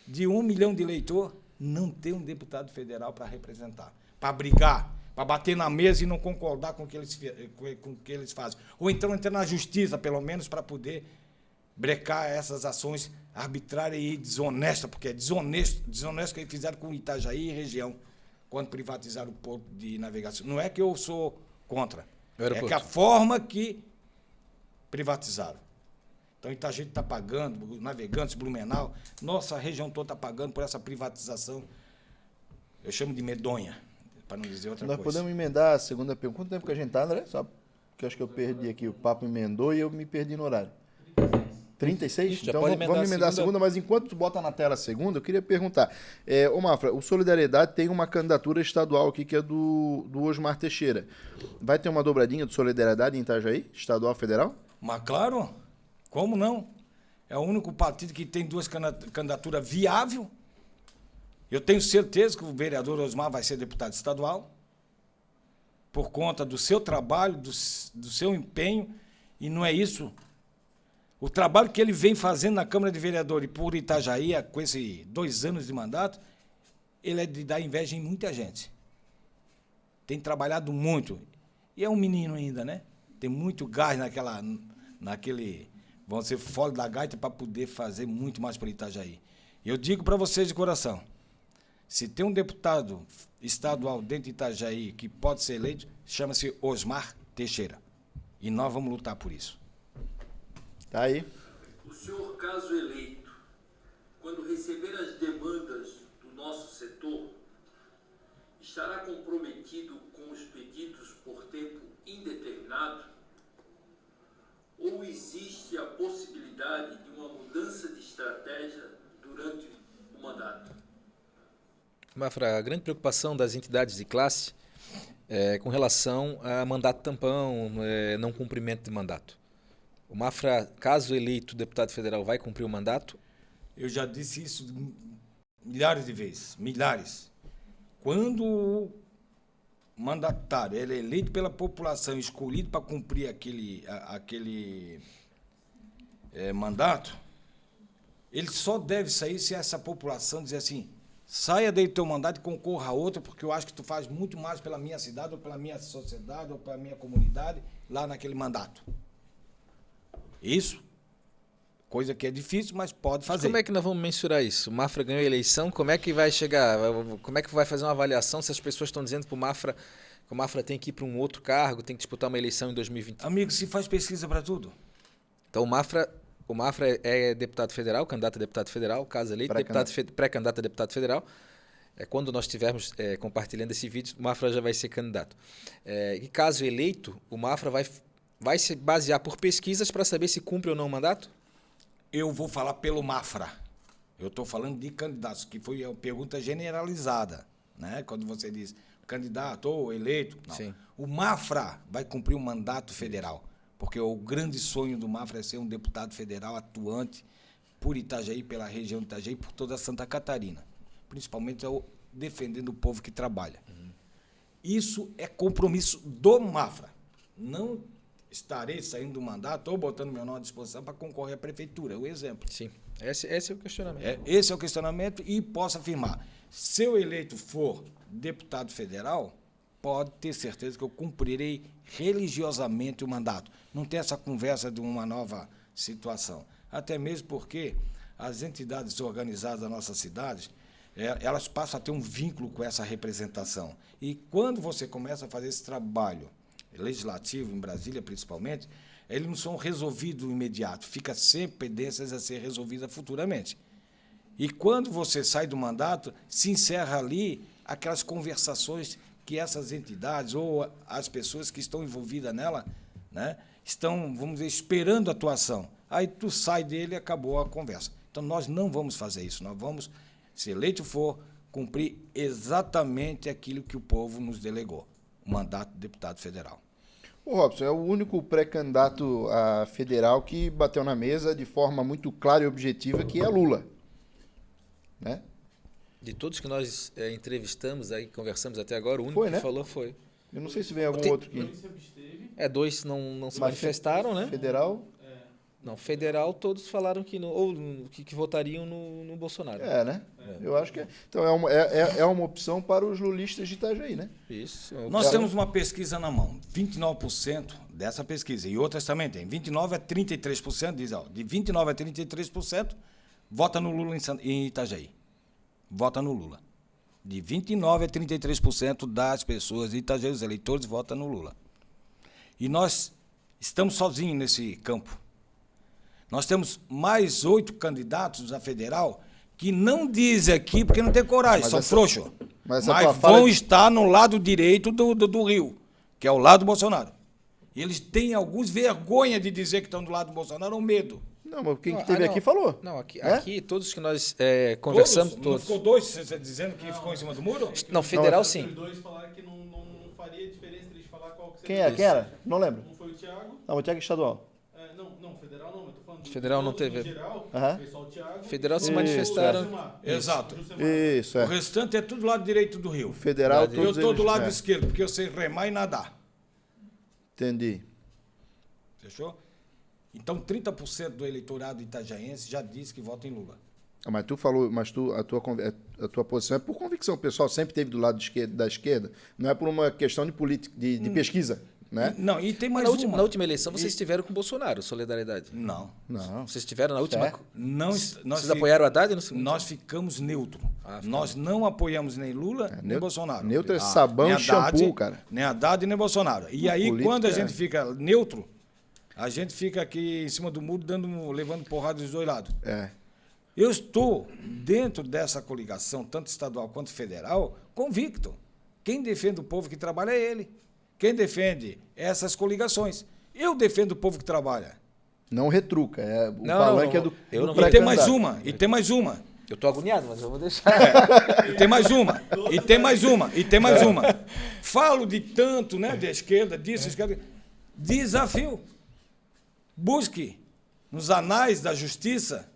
de 1 milhão de eleitor, não ter um deputado federal para representar, para brigar, para bater na mesa e não concordar com o que eles fazem. Ou então entrar na justiça, pelo menos, para poder brecar essas ações arbitrárias e desonestas, porque é desonesto que eles fizeram com Itajaí e região, quando privatizaram o porto de navegação. Não é que eu sou contra, é que a forma que privatizaram. Então, Itajaí está pagando, Navegantes, Blumenau, nossa região toda está pagando por essa privatização. Eu chamo de medonha, para não dizer outra coisa. Nós podemos emendar a segunda pergunta. Quanto tempo que a gente está, André? Só porque eu acho que eu perdi aqui, o papo emendou e eu me perdi no horário. 36? Já Então pode vamos emendar a segunda, mas enquanto tu bota na tela a segunda, eu queria perguntar. Ô Mafra, o Solidariedade tem uma candidatura estadual aqui, que é do Osmar Teixeira. Vai ter uma dobradinha do Solidariedade em Itajaí, estadual, federal? Mas claro, como não? É o único partido que tem duas candidaturas viáveis. Eu tenho certeza que o vereador Osmar vai ser deputado estadual, por conta do seu trabalho, do seu empenho, e não é isso. O trabalho que ele vem fazendo na Câmara de Vereadores e por Itajaí, com esses 2 anos de mandato, ele é de dar inveja em muita gente. Tem trabalhado muito. E é um menino ainda, né? Tem muito gás naquele, vamos dizer, fora da gaita para poder fazer muito mais para Itajaí. E eu digo para vocês de coração, se tem um deputado estadual dentro de Itajaí que pode ser eleito, chama-se Osmar Teixeira. E nós vamos lutar por isso. Tá aí. O senhor, caso eleito, quando receber as demandas do nosso setor, estará comprometido com os pedidos por tempo indeterminado? Ou existe a possibilidade de uma mudança de estratégia durante o mandato? Mafra, a grande preocupação das entidades de classe é com relação a mandato tampão, não cumprimento de mandato. O Mafra, caso eleito deputado federal, vai cumprir o mandato? Eu já disse isso milhares de vezes, milhares. Quando o mandatário ele é eleito pela população, escolhido para cumprir aquele mandato, ele só deve sair se essa população dizer assim, saia daí do teu mandato e concorra a outro, porque eu acho que tu faz muito mais pela minha cidade, ou pela minha sociedade, ou pela minha comunidade, lá naquele mandato. Isso, coisa que é difícil, mas pode fazer. Como é que nós vamos mensurar isso? O Mafra ganhou a eleição, como é que vai chegar? Como é que vai fazer uma avaliação se as pessoas estão dizendo que o Mafra tem que ir para um outro cargo, tem que disputar uma eleição em 2020? Amigo, se faz pesquisa para tudo. Então o Mafra é deputado federal, candidato a deputado federal, caso eleito, pré-candidato a deputado federal. Quando nós estivermos compartilhando esse vídeo, o Mafra já vai ser candidato. E caso eleito, o Mafra vai se basear por pesquisas para saber se cumpre ou não o mandato? Eu vou falar pelo Mafra. Eu estou falando de candidatos, que foi uma pergunta generalizada, né? Quando você diz candidato ou eleito. Não. Sim. O Mafra vai cumprir um mandato federal, porque o grande sonho do Mafra é ser um deputado federal atuante por Itajaí, pela região de Itajaí, por toda Santa Catarina. Principalmente defendendo o povo que trabalha. Isso é compromisso do Mafra. Não estarei saindo do mandato ou botando meu nome à disposição para concorrer à prefeitura. É o exemplo. Sim, esse é o questionamento. Esse é o questionamento e posso afirmar, se eu eleito for deputado federal, pode ter certeza que eu cumprirei religiosamente o mandato. Não tem essa conversa de uma nova situação. Até mesmo porque as entidades organizadas da nossa cidade, elas passam a ter um vínculo com essa representação. E quando você começa a fazer esse trabalho legislativo, em Brasília principalmente, eles não são resolvidos imediato, fica sempre pendências a ser resolvida futuramente. E quando você sai do mandato, se encerra ali aquelas conversações que essas entidades ou as pessoas que estão envolvidas nela, né, estão, vamos dizer, esperando a tua ação. Aí tu sai dele e acabou a conversa. Então, nós não vamos fazer isso. Nós vamos, se eleito for, cumprir exatamente aquilo que o povo nos delegou, o mandato de deputado federal. O Robson é o único pré-candidato a federal que bateu na mesa de forma muito clara e objetiva, que é Lula. Né? De todos que nós entrevistamos, aí, conversamos até agora, o único Foi, que né? falou foi. Eu não sei se vem algum Tem- outro que... Dois não se Mas manifestaram, né? Federal? Não, federal, todos falaram que, que votariam no Bolsonaro. É, né? Eu acho que é. Então, é uma opção para os lulistas de Itajaí, né? Isso. Nós temos uma pesquisa na mão, 29% dessa pesquisa, e outras também tem, 29% a 33%, diz, ó, de 29% a 33%, vota no Lula em Itajaí. Vota no Lula. De 29% a 33% das pessoas de Itajaí, os eleitores, votam no Lula. E nós estamos sozinhos nesse campo. Nós temos mais 8 candidatos a federal que não dizem aqui porque não tem coragem, são frouxos. Mas Mas vão estar no lado direito do rio, que é o lado do Bolsonaro. E eles têm alguns vergonha de dizer que estão do lado do Bolsonaro ou medo. Não, mas quem que teve aqui falou. Não, aqui, Né? aqui todos que nós conversamos, Não todos. ficou dois você dizendo que ficou em cima do muro? Não, federal Não, sim. Os dois falaram que não faria diferença eles falar qual que seria. Quem é? Quem era? Não lembro. Um foi o Thiago. Não, o Thiago estadual. Não, federal não, eu tô falando Federal não teve. No geral, Aham. foi só o Thiago. Federal se Isso, manifestaram. Exato. Isso, O é. restante é tudo do lado direito do rio. Federal, Eu todos estou do eles- lado é. esquerdo, porque eu sei remar e nadar. Entendi. Fechou? Então, 30% do eleitorado itajaense já disse que vota em Lula. Ah, mas tu falou, a tua posição é por convicção. O pessoal sempre esteve do lado da esquerda. Não é por uma questão de política, de pesquisa, né? Não, e tem mais Na uma. última, na última eleição vocês estiveram com o Bolsonaro, solidariedade. Não. Não. Vocês estiveram na última. É? Não, Vocês apoiaram o Haddad no segundo? Nós ficamos neutro. Ah, Nós não apoiamos nem Lula, nem neutro- Bolsonaro. neutro é sabão nem e shampoo, Haddad, cara. Nem Haddad nem Bolsonaro. E aí, política quando a é- gente fica neutro, a gente fica aqui em cima do muro levando porrada dos dois lados. É. Eu estou dentro dessa coligação, tanto estadual quanto federal, convicto. Quem defende o povo que trabalha é ele. Quem defende essas coligações. Eu defendo o povo que trabalha. Não retruca. É, o Não, palanque não, é do, eu do não E tem mais pré-candidato. uma, e tem mais uma. Eu tô agoniado, mas eu vou deixar. E tem mais uma, e tem mais uma, e tem mais uma. Falo de tanto, né, de esquerda, disso, esquerda. Desafio. Busque nos anais da justiça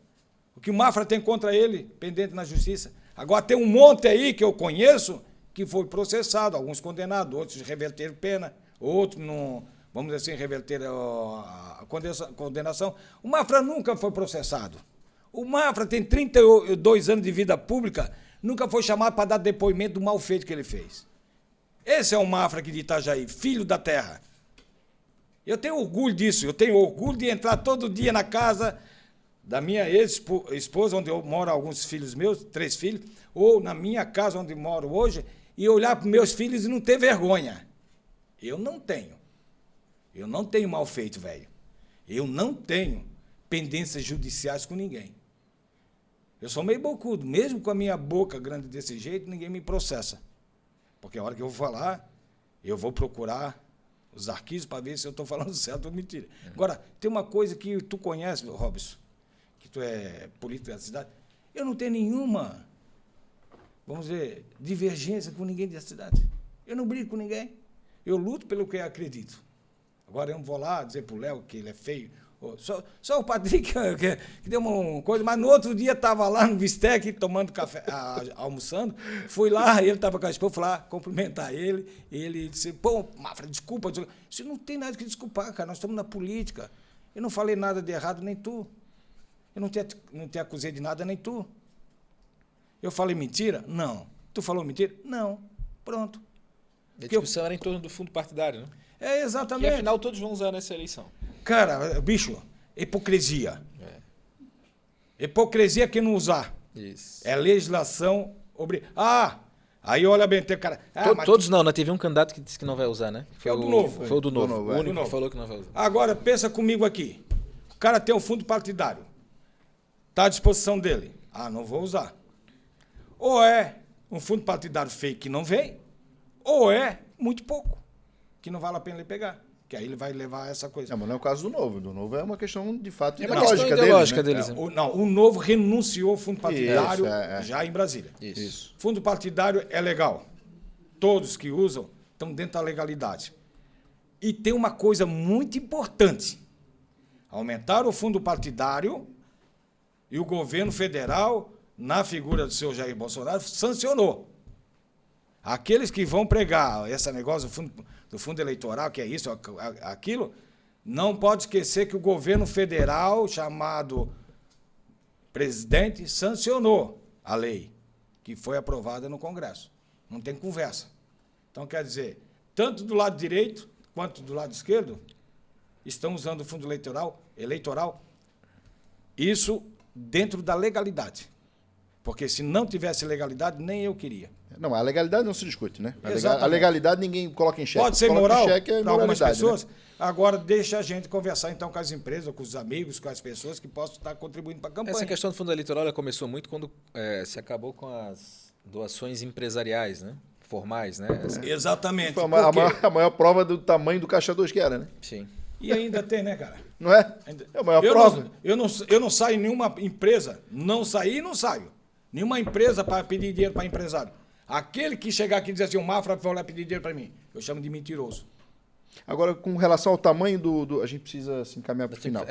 o que o Mafra tem contra ele, pendente na justiça. Agora tem um monte aí que eu conheço que foi processado, alguns condenados, outros reverteram pena, outros não, vamos dizer assim, reverteram a condenação. O Mafra nunca foi processado. O Mafra tem 32 anos de vida pública, nunca foi chamado para dar depoimento do mal feito que ele fez. Esse é o Mafra aqui de Itajaí, filho da terra. Eu tenho orgulho disso, eu tenho orgulho de entrar todo dia na casa da minha ex-esposa, onde eu moro alguns filhos meus, 3 filhos, ou na minha casa onde moro hoje, e olhar para meus filhos e não ter vergonha. Eu não tenho. Eu não tenho mal feito, velho. Eu não tenho pendências judiciais com ninguém. Eu sou meio bocudo. Mesmo com a minha boca grande desse jeito, ninguém me processa. Porque a hora que eu vou falar, eu vou procurar os arquivos para ver se eu estou falando certo ou mentira. Agora, tem uma coisa que tu conhece, Robson, que tu é político da cidade. Eu não tenho nenhuma, vamos dizer, divergência com ninguém da cidade. Eu não brigo com ninguém. Eu luto pelo que eu acredito. Agora eu não vou lá dizer para o Léo que ele é feio. Só o Patrick que deu uma coisa, mas no outro dia estava lá no Bistec tomando café, almoçando. Fui lá, ele estava com a esposa, fui lá cumprimentar ele. E ele disse: pô, Mafra, desculpa. Isso não tem nada que desculpar, cara. Nós estamos na política. Eu não falei nada de errado, nem tu. Eu não te acusei de nada, nem tu. Eu falei mentira? Não. Tu falou mentira? Não. Pronto. A discussão era em torno do fundo partidário, né? É Que exatamente. afinal todos vão usar nessa eleição. Cara, bicho, hipocrisia. É. Hipocrisia é quem não usar. Isso. É legislação. Aí olha bem, tem cara. Mas Todos não, teve um candidato que disse que não vai usar, né? É o do Novo. Foi o do Novo. Novo, O é. único Do Novo. que falou que não vai usar. Agora, pensa comigo aqui. O cara tem um fundo partidário. Está à disposição dele. Não vou usar. Ou é um fundo partidário fake que não vem, ou é muito pouco, que não vale a pena ele pegar. Que aí ele vai levar essa coisa. Não, mas não é o caso do Novo. Do Novo é uma questão, de fato, É uma questão ideológica ideológica deles, né? deles. O Novo renunciou ao fundo partidário Isso, já em Brasília. Isso. Fundo partidário é legal. Todos que usam estão dentro da legalidade. E tem uma coisa muito importante. Aumentaram o fundo partidário e o governo federal, na figura do seu Jair Bolsonaro, sancionou. Aqueles que vão pregar esse negócio do fundo eleitoral, que é isso, aquilo, não pode esquecer que o governo federal, chamado presidente, sancionou a lei, que foi aprovada no Congresso. Não tem conversa. Então, quer dizer, tanto do lado direito quanto do lado esquerdo, estão usando o fundo eleitoral, isso dentro da legalidade. Porque se não tivesse legalidade, nem eu queria. Não, a legalidade não se discute, né? Exatamente. A legalidade ninguém coloca em xeque. Pode ser Coloca moral em xeque é para algumas imoralidade, pessoas. né? Agora, deixa a gente conversar então com as empresas, com os amigos, com as pessoas que possam estar contribuindo para a campanha. Essa questão do fundo eleitoral ela começou muito quando se acabou com as doações empresariais, né? Formais, né? Exatamente. Foi Por quê? a maior prova do tamanho do Caixa 2 que era, né? Sim. E ainda tem, né, cara? Não é? É a maior prova. Eu não saio em nenhuma empresa, não saí e não saio. Nenhuma empresa para pedir dinheiro para empresário. Aquele que chegar aqui e dizer assim, o Mafra vai lá pedir dinheiro para mim, eu chamo de mentiroso. Agora, com relação ao tamanho do... A gente precisa se encaminhar para o final.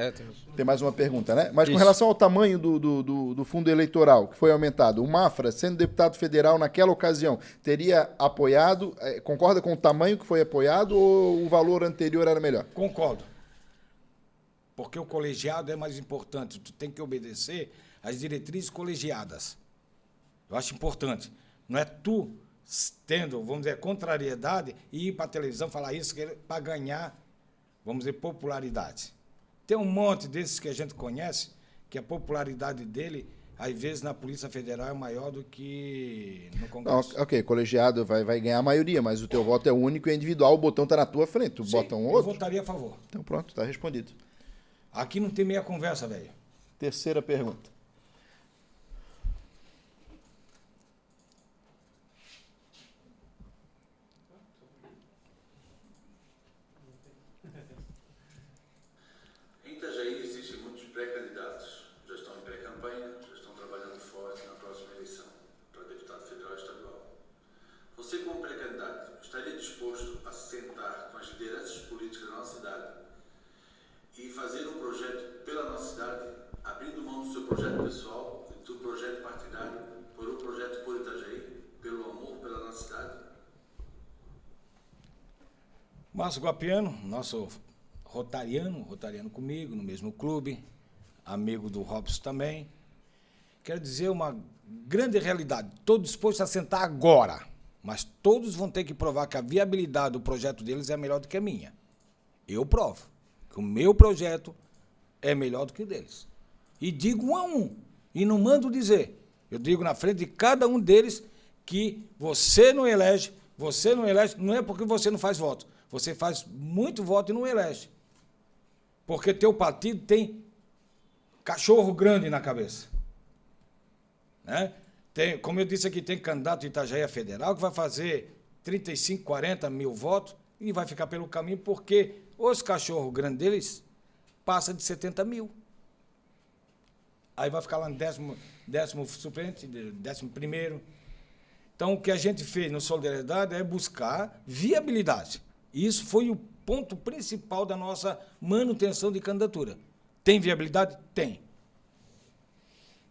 Tem mais uma pergunta, né? Mas com relação ao tamanho do fundo eleitoral, que foi aumentado, o Mafra, sendo deputado federal naquela ocasião, teria apoiado, concorda com o tamanho que foi apoiado ou o valor anterior era melhor? Concordo. Porque o colegiado é mais importante. Tu tem que obedecer às diretrizes colegiadas. Eu acho importante. Não é tu tendo, vamos dizer, contrariedade e ir para a televisão falar isso para ganhar, vamos dizer, popularidade. Tem um monte desses que a gente conhece que a popularidade dele, às vezes, na Polícia Federal é maior do que no Congresso. Não, ok, colegiado vai ganhar a maioria, mas o teu voto é único e individual, o botão está na tua frente, tu bota um eu outro. votaria a favor. Então pronto, está respondido. Aqui não tem meia conversa, velho. Terceira pergunta. Em Itajaí existem muitos pré-candidatos. Já estão em pré-campanha, já estão trabalhando forte na próxima eleição para deputado federal e estadual. Você, como pré-candidato, estaria disposto a se sentar com as lideranças políticas da nossa cidade e fazer um projeto pela nossa cidade, abrindo mão do seu projeto pessoal e do seu projeto partidário por um projeto por Itajaí, pelo amor pela nossa cidade? Márcio Guapiano, nosso rotariano comigo, no mesmo clube, amigo do Robson também. Quero dizer uma grande realidade. Estou disposto a sentar agora, mas todos vão ter que provar que a viabilidade do projeto deles é melhor do que a minha. Eu provo que o meu projeto é melhor do que o deles. E digo um a um, e não mando dizer. Eu digo na frente de cada um deles que você não elege, não é porque você não faz voto. Você faz muito voto e não elege. Porque teu partido tem cachorro grande na cabeça. Né? Tem, como eu disse aqui, tem candidato de Itajaí federal que vai fazer 35, 40 mil votos e vai ficar pelo caminho porque os cachorros grandes deles passam de 70 mil. Aí vai ficar lá no décimo suplente, 11º. Então, o que a gente fez no Solidariedade é buscar viabilidade. Isso foi o ponto principal da nossa manutenção de candidatura. Tem viabilidade? Tem.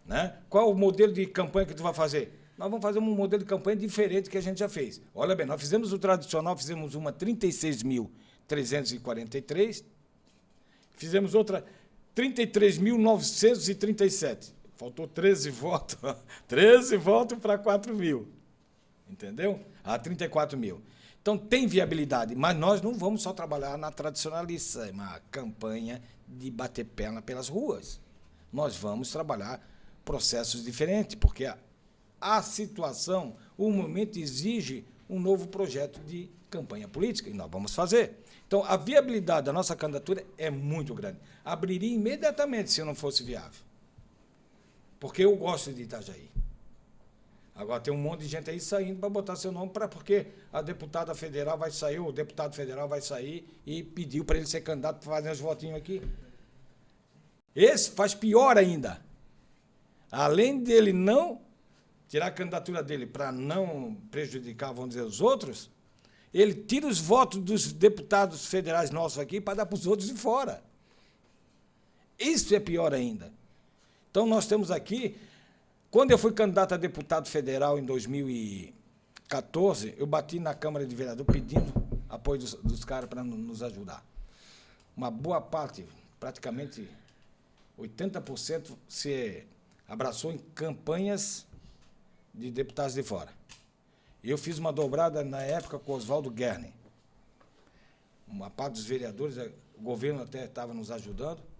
Né? Qual o modelo de campanha que tu vai fazer? Nós vamos fazer um modelo de campanha diferente que a gente já fez. Olha bem, nós fizemos o tradicional, fizemos uma 36.343, fizemos outra 33.937. Faltou 13 votos. 13 votos para 4 mil. Entendeu? A 34 mil. Então, tem viabilidade, mas nós não vamos só trabalhar na tradicionalíssima campanha de bater perna pelas ruas. Nós vamos trabalhar processos diferentes, porque a situação, o momento exige um novo projeto de campanha política, e nós vamos fazer. Então, a viabilidade da nossa candidatura é muito grande. Abriria imediatamente se eu não fosse viável. Porque eu gosto de Itajaí. Agora tem um monte de gente aí saindo para botar seu nome, porque a deputada federal vai sair, o deputado federal vai sair e pediu para ele ser candidato para fazer uns votinhos aqui. Esse faz pior ainda. Além dele não tirar a candidatura dele para não prejudicar, vamos dizer, os outros, ele tira os votos dos deputados federais nossos aqui para dar para os outros de fora. Isso é pior ainda. Então nós temos aqui... Quando eu fui candidato a deputado federal em 2014, eu bati na Câmara de Vereador pedindo apoio dos caras para nos ajudar. Uma boa parte, praticamente 80%, se abraçou em campanhas de deputados de fora. Eu fiz uma dobrada na época com Oswaldo Guerni. Uma parte dos vereadores, o governo até estava nos ajudando.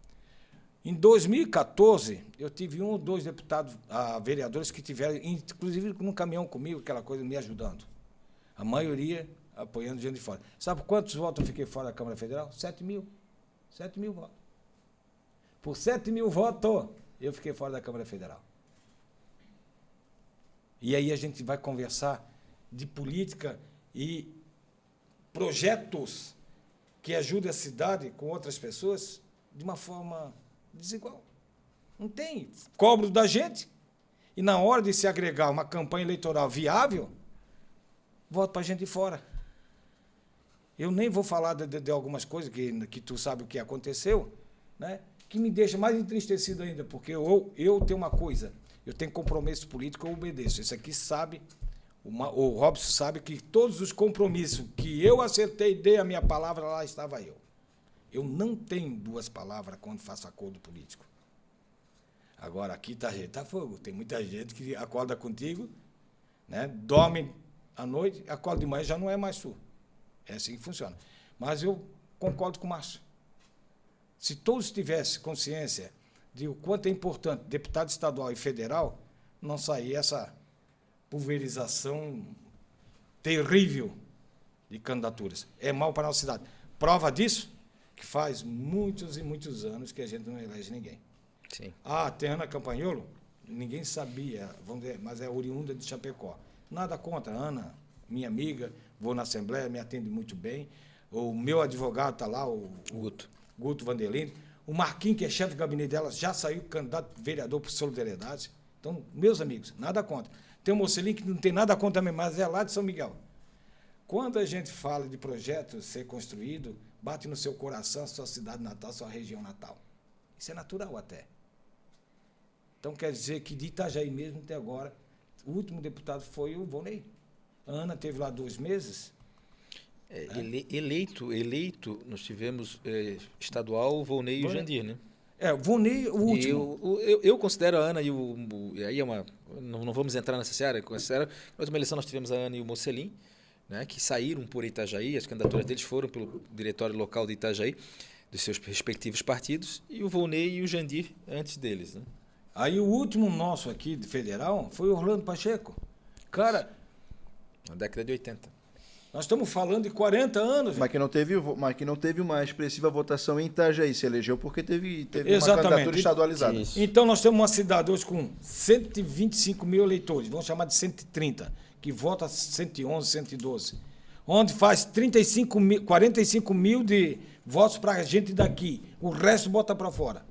Em 2014, eu tive 1 ou 2 deputados, vereadores que tiveram, inclusive num caminhão comigo, aquela coisa, me ajudando. A maioria apoiando gente de fora. Sabe quantos votos eu fiquei fora da Câmara Federal? 7 mil. 7 mil votos. Por 7 mil votos, eu fiquei fora da Câmara Federal. E aí a gente vai conversar de política e projetos que ajudem a cidade com outras pessoas de uma forma desigual. Não tem. Cobro da gente. E na hora de se agregar uma campanha eleitoral viável, voto para a gente de fora. Eu nem vou falar de algumas coisas que tu sabe o que aconteceu, né? Que me deixa mais entristecido ainda, porque eu tenho uma coisa, eu tenho compromisso político, eu obedeço. Esse aqui sabe, o Robson sabe que todos os compromissos que eu acertei, dei a minha palavra, lá estava eu. Eu não tenho 2 palavras quando faço acordo político. Agora, aqui tá fogo. Tem muita gente que acorda contigo, né? Dorme à noite, acorda de manhã, já não é mais tu. É assim que funciona. Mas eu concordo com o Márcio. Se todos tivessem consciência de o quanto é importante deputado estadual e federal, não sair essa pulverização terrível de candidaturas. É mal para a nossa cidade. Prova disso? Que faz muitos e muitos anos que a gente não elege ninguém. Sim. Tem Ana Campanholo, ninguém sabia, vamos dizer, mas é oriunda de Chapecó. Nada contra, Ana, minha amiga, vou na Assembleia, me atende muito bem. O meu advogado está lá, o Guto Vanderlinde. O Marquinhos, que é chefe de gabinete dela, já saiu candidato vereador por Solidariedade. Então, meus amigos, nada contra. Tem o Mocelinho que não tem nada contra mim, mas é lá de São Miguel. Quando a gente fala de projeto ser construído, bate no seu coração a sua cidade natal, a sua região natal. Isso é natural até. Então, quer dizer que de Itajaí mesmo, até agora, o último deputado foi o Volney. A Ana teve lá 2 meses. Eleito, nós tivemos estadual, o Volney e o Jandir, né? O Volney, o último. Eu considero a Ana e aí é uma... Não vamos entrar nessa seara. Na última eleição nós tivemos a Ana e o Mocelin, né, que saíram por Itajaí, as candidaturas deles foram pelo diretório local de Itajaí, dos seus respectivos partidos, e o Volney e o Jandir antes deles. Né? Aí o último nosso aqui, de federal, foi o Orlando Pacheco. Cara... Na década de 80. Nós estamos falando de 40 anos. Mas que não teve uma expressiva votação em Itajaí, se elegeu porque teve uma Exatamente. candidatura estadualizada. Isso. Então nós temos uma cidade hoje com 125 mil eleitores, vamos chamar de 130, que vota 111, 112, onde faz 45 mil de votos para a gente daqui, o resto bota para fora.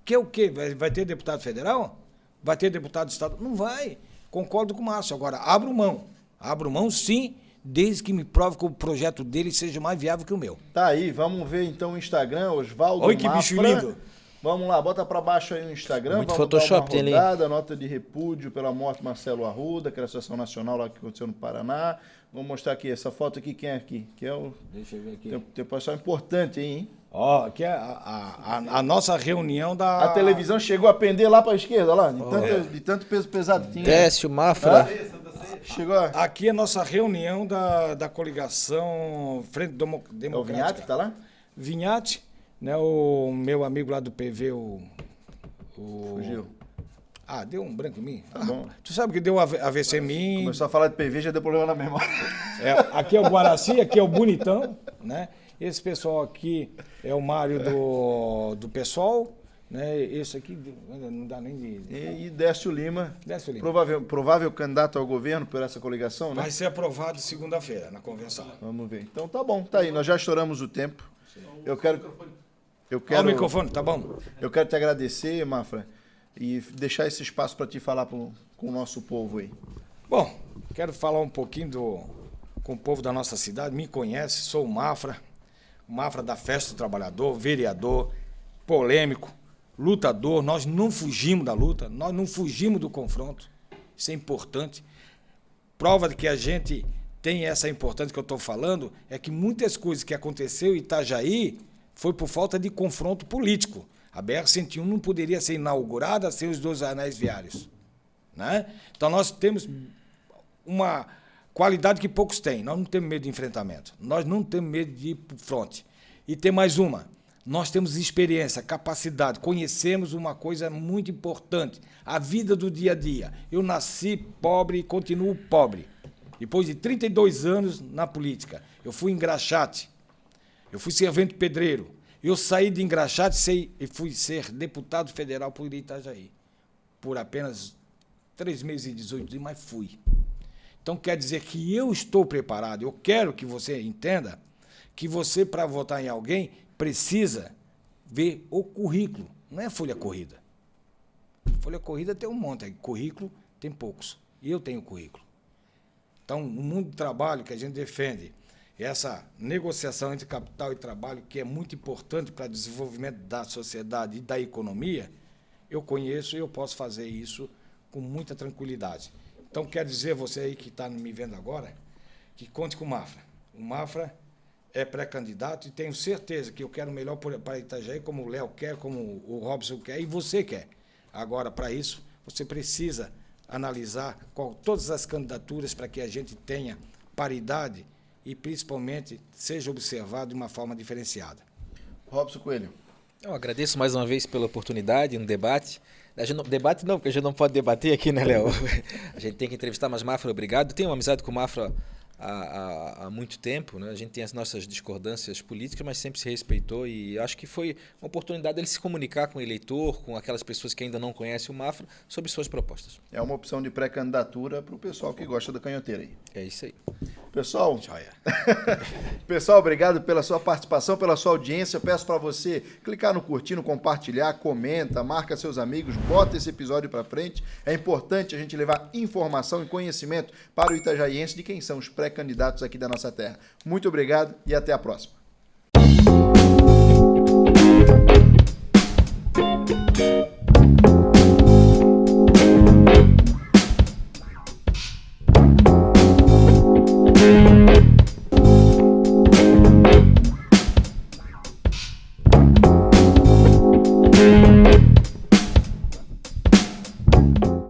Que é o quê? Vai ter deputado federal? Vai ter deputado estadual? Não vai. Concordo com o Márcio. Agora, abro mão sim, desde que me prove que o projeto dele seja mais viável que o meu. Tá aí, vamos ver então o Instagram, Oswaldo Olha que Mafra. bicho lindo. Vamos lá, bota pra baixo aí o Instagram. Muito vamos Photoshop, dar uma tem rodada, nota de repúdio pela morte de Marcelo Arruda, que era a Associação Nacional lá que aconteceu no Paraná. Vamos mostrar aqui, essa foto aqui, quem é aqui? Que é o... Deixa eu ver aqui. Tem um pessoal importante aí, hein? Ó, aqui é a nossa reunião da... A televisão chegou a pender lá pra esquerda, lá, de tanto peso pesado que tinha. Décio, Mafra. Chegou a... Aqui é a nossa reunião da coligação Frente Democrática. É o Vinhati que tá lá? Vinhati, né, o meu amigo lá do PV, Fugiu. Deu um branco em mim. Tá bom. Tu sabe que deu AVC em mim. Começou a falar de PV, já deu problema na memória. Aqui é o Guaraci, aqui é o Bonitão, né? Esse pessoal aqui é o Mário do PSOL, Né? Esse aqui não dá nem de... E Décio Lima, Décio Lima. provável candidato ao governo por essa coligação, né? Vai ser aprovado segunda-feira na convenção. Vamos ver. Então tá bom, tá aí. Nós já estouramos o tempo. Eu quero Olha o microfone, tá bom? Eu quero te agradecer, Mafra, e deixar esse espaço para te falar com o nosso povo aí. Bom, quero falar um pouquinho com o povo da nossa cidade. Me conhece, sou o Mafra da Festa do Trabalhador, vereador, polêmico, lutador. Nós não fugimos da luta, nós não fugimos do confronto. Isso é importante. Prova de que a gente tem essa importância que eu estou falando é que muitas coisas que aconteceu em Itajaí foi por falta de confronto político. A BR-101 não poderia ser inaugurada sem os 2 anéis viários. Né? Então nós temos uma qualidade que poucos têm. Nós não temos medo de enfrentamento. Nós não temos medo de ir para o fronte. E tem mais uma. Nós temos experiência, capacidade, conhecemos uma coisa muito importante, a vida do dia a dia. Eu nasci pobre e continuo pobre. Depois de 32 anos na política, eu fui engraxate, eu fui servente pedreiro, eu saí de engraxate e fui ser deputado federal por Itajaí, por apenas 3 meses e 18 dias, mas fui. Então quer dizer que eu estou preparado, eu quero que você entenda que você, para votar em alguém, precisa ver o currículo, não é folha corrida. Folha corrida tem um monte, currículo tem poucos, e eu tenho currículo. Então, o mundo do trabalho que a gente defende, essa negociação entre capital e trabalho, que é muito importante para o desenvolvimento da sociedade e da economia, eu conheço e eu posso fazer isso com muita tranquilidade. Então, quero dizer a você aí que está me vendo agora, que conte com o Mafra. O Mafra é pré-candidato e tenho certeza que eu quero o melhor para Itajaí, como o Léo quer, como o Robson quer e você quer. Agora, para isso, você precisa analisar todas as candidaturas para que a gente tenha paridade e, principalmente, seja observado de uma forma diferenciada. Robson Coelho. Eu agradeço mais uma vez pela oportunidade no debate. Debate não, porque a gente não pode debater aqui, né, Léo? A gente tem que entrevistar, mas Mafra, obrigado. Tenho uma amizade com o Mafra há muito tempo, né? A gente tem as nossas discordâncias políticas, mas sempre se respeitou e acho que foi uma oportunidade dele se comunicar com o eleitor, com aquelas pessoas que ainda não conhecem o Mafra, sobre suas propostas. É uma opção de pré-candidatura para o pessoal que gosta da canhoteira aí. É isso aí. Pessoal, Joia. pessoal, obrigado pela sua participação, pela sua audiência. Eu peço para você clicar no curtir, no compartilhar, comenta, marca seus amigos, bota esse episódio para frente. É importante a gente levar informação e conhecimento para o itajaiense de quem são os pré-candidatos aqui da nossa terra. Muito obrigado e até a próxima.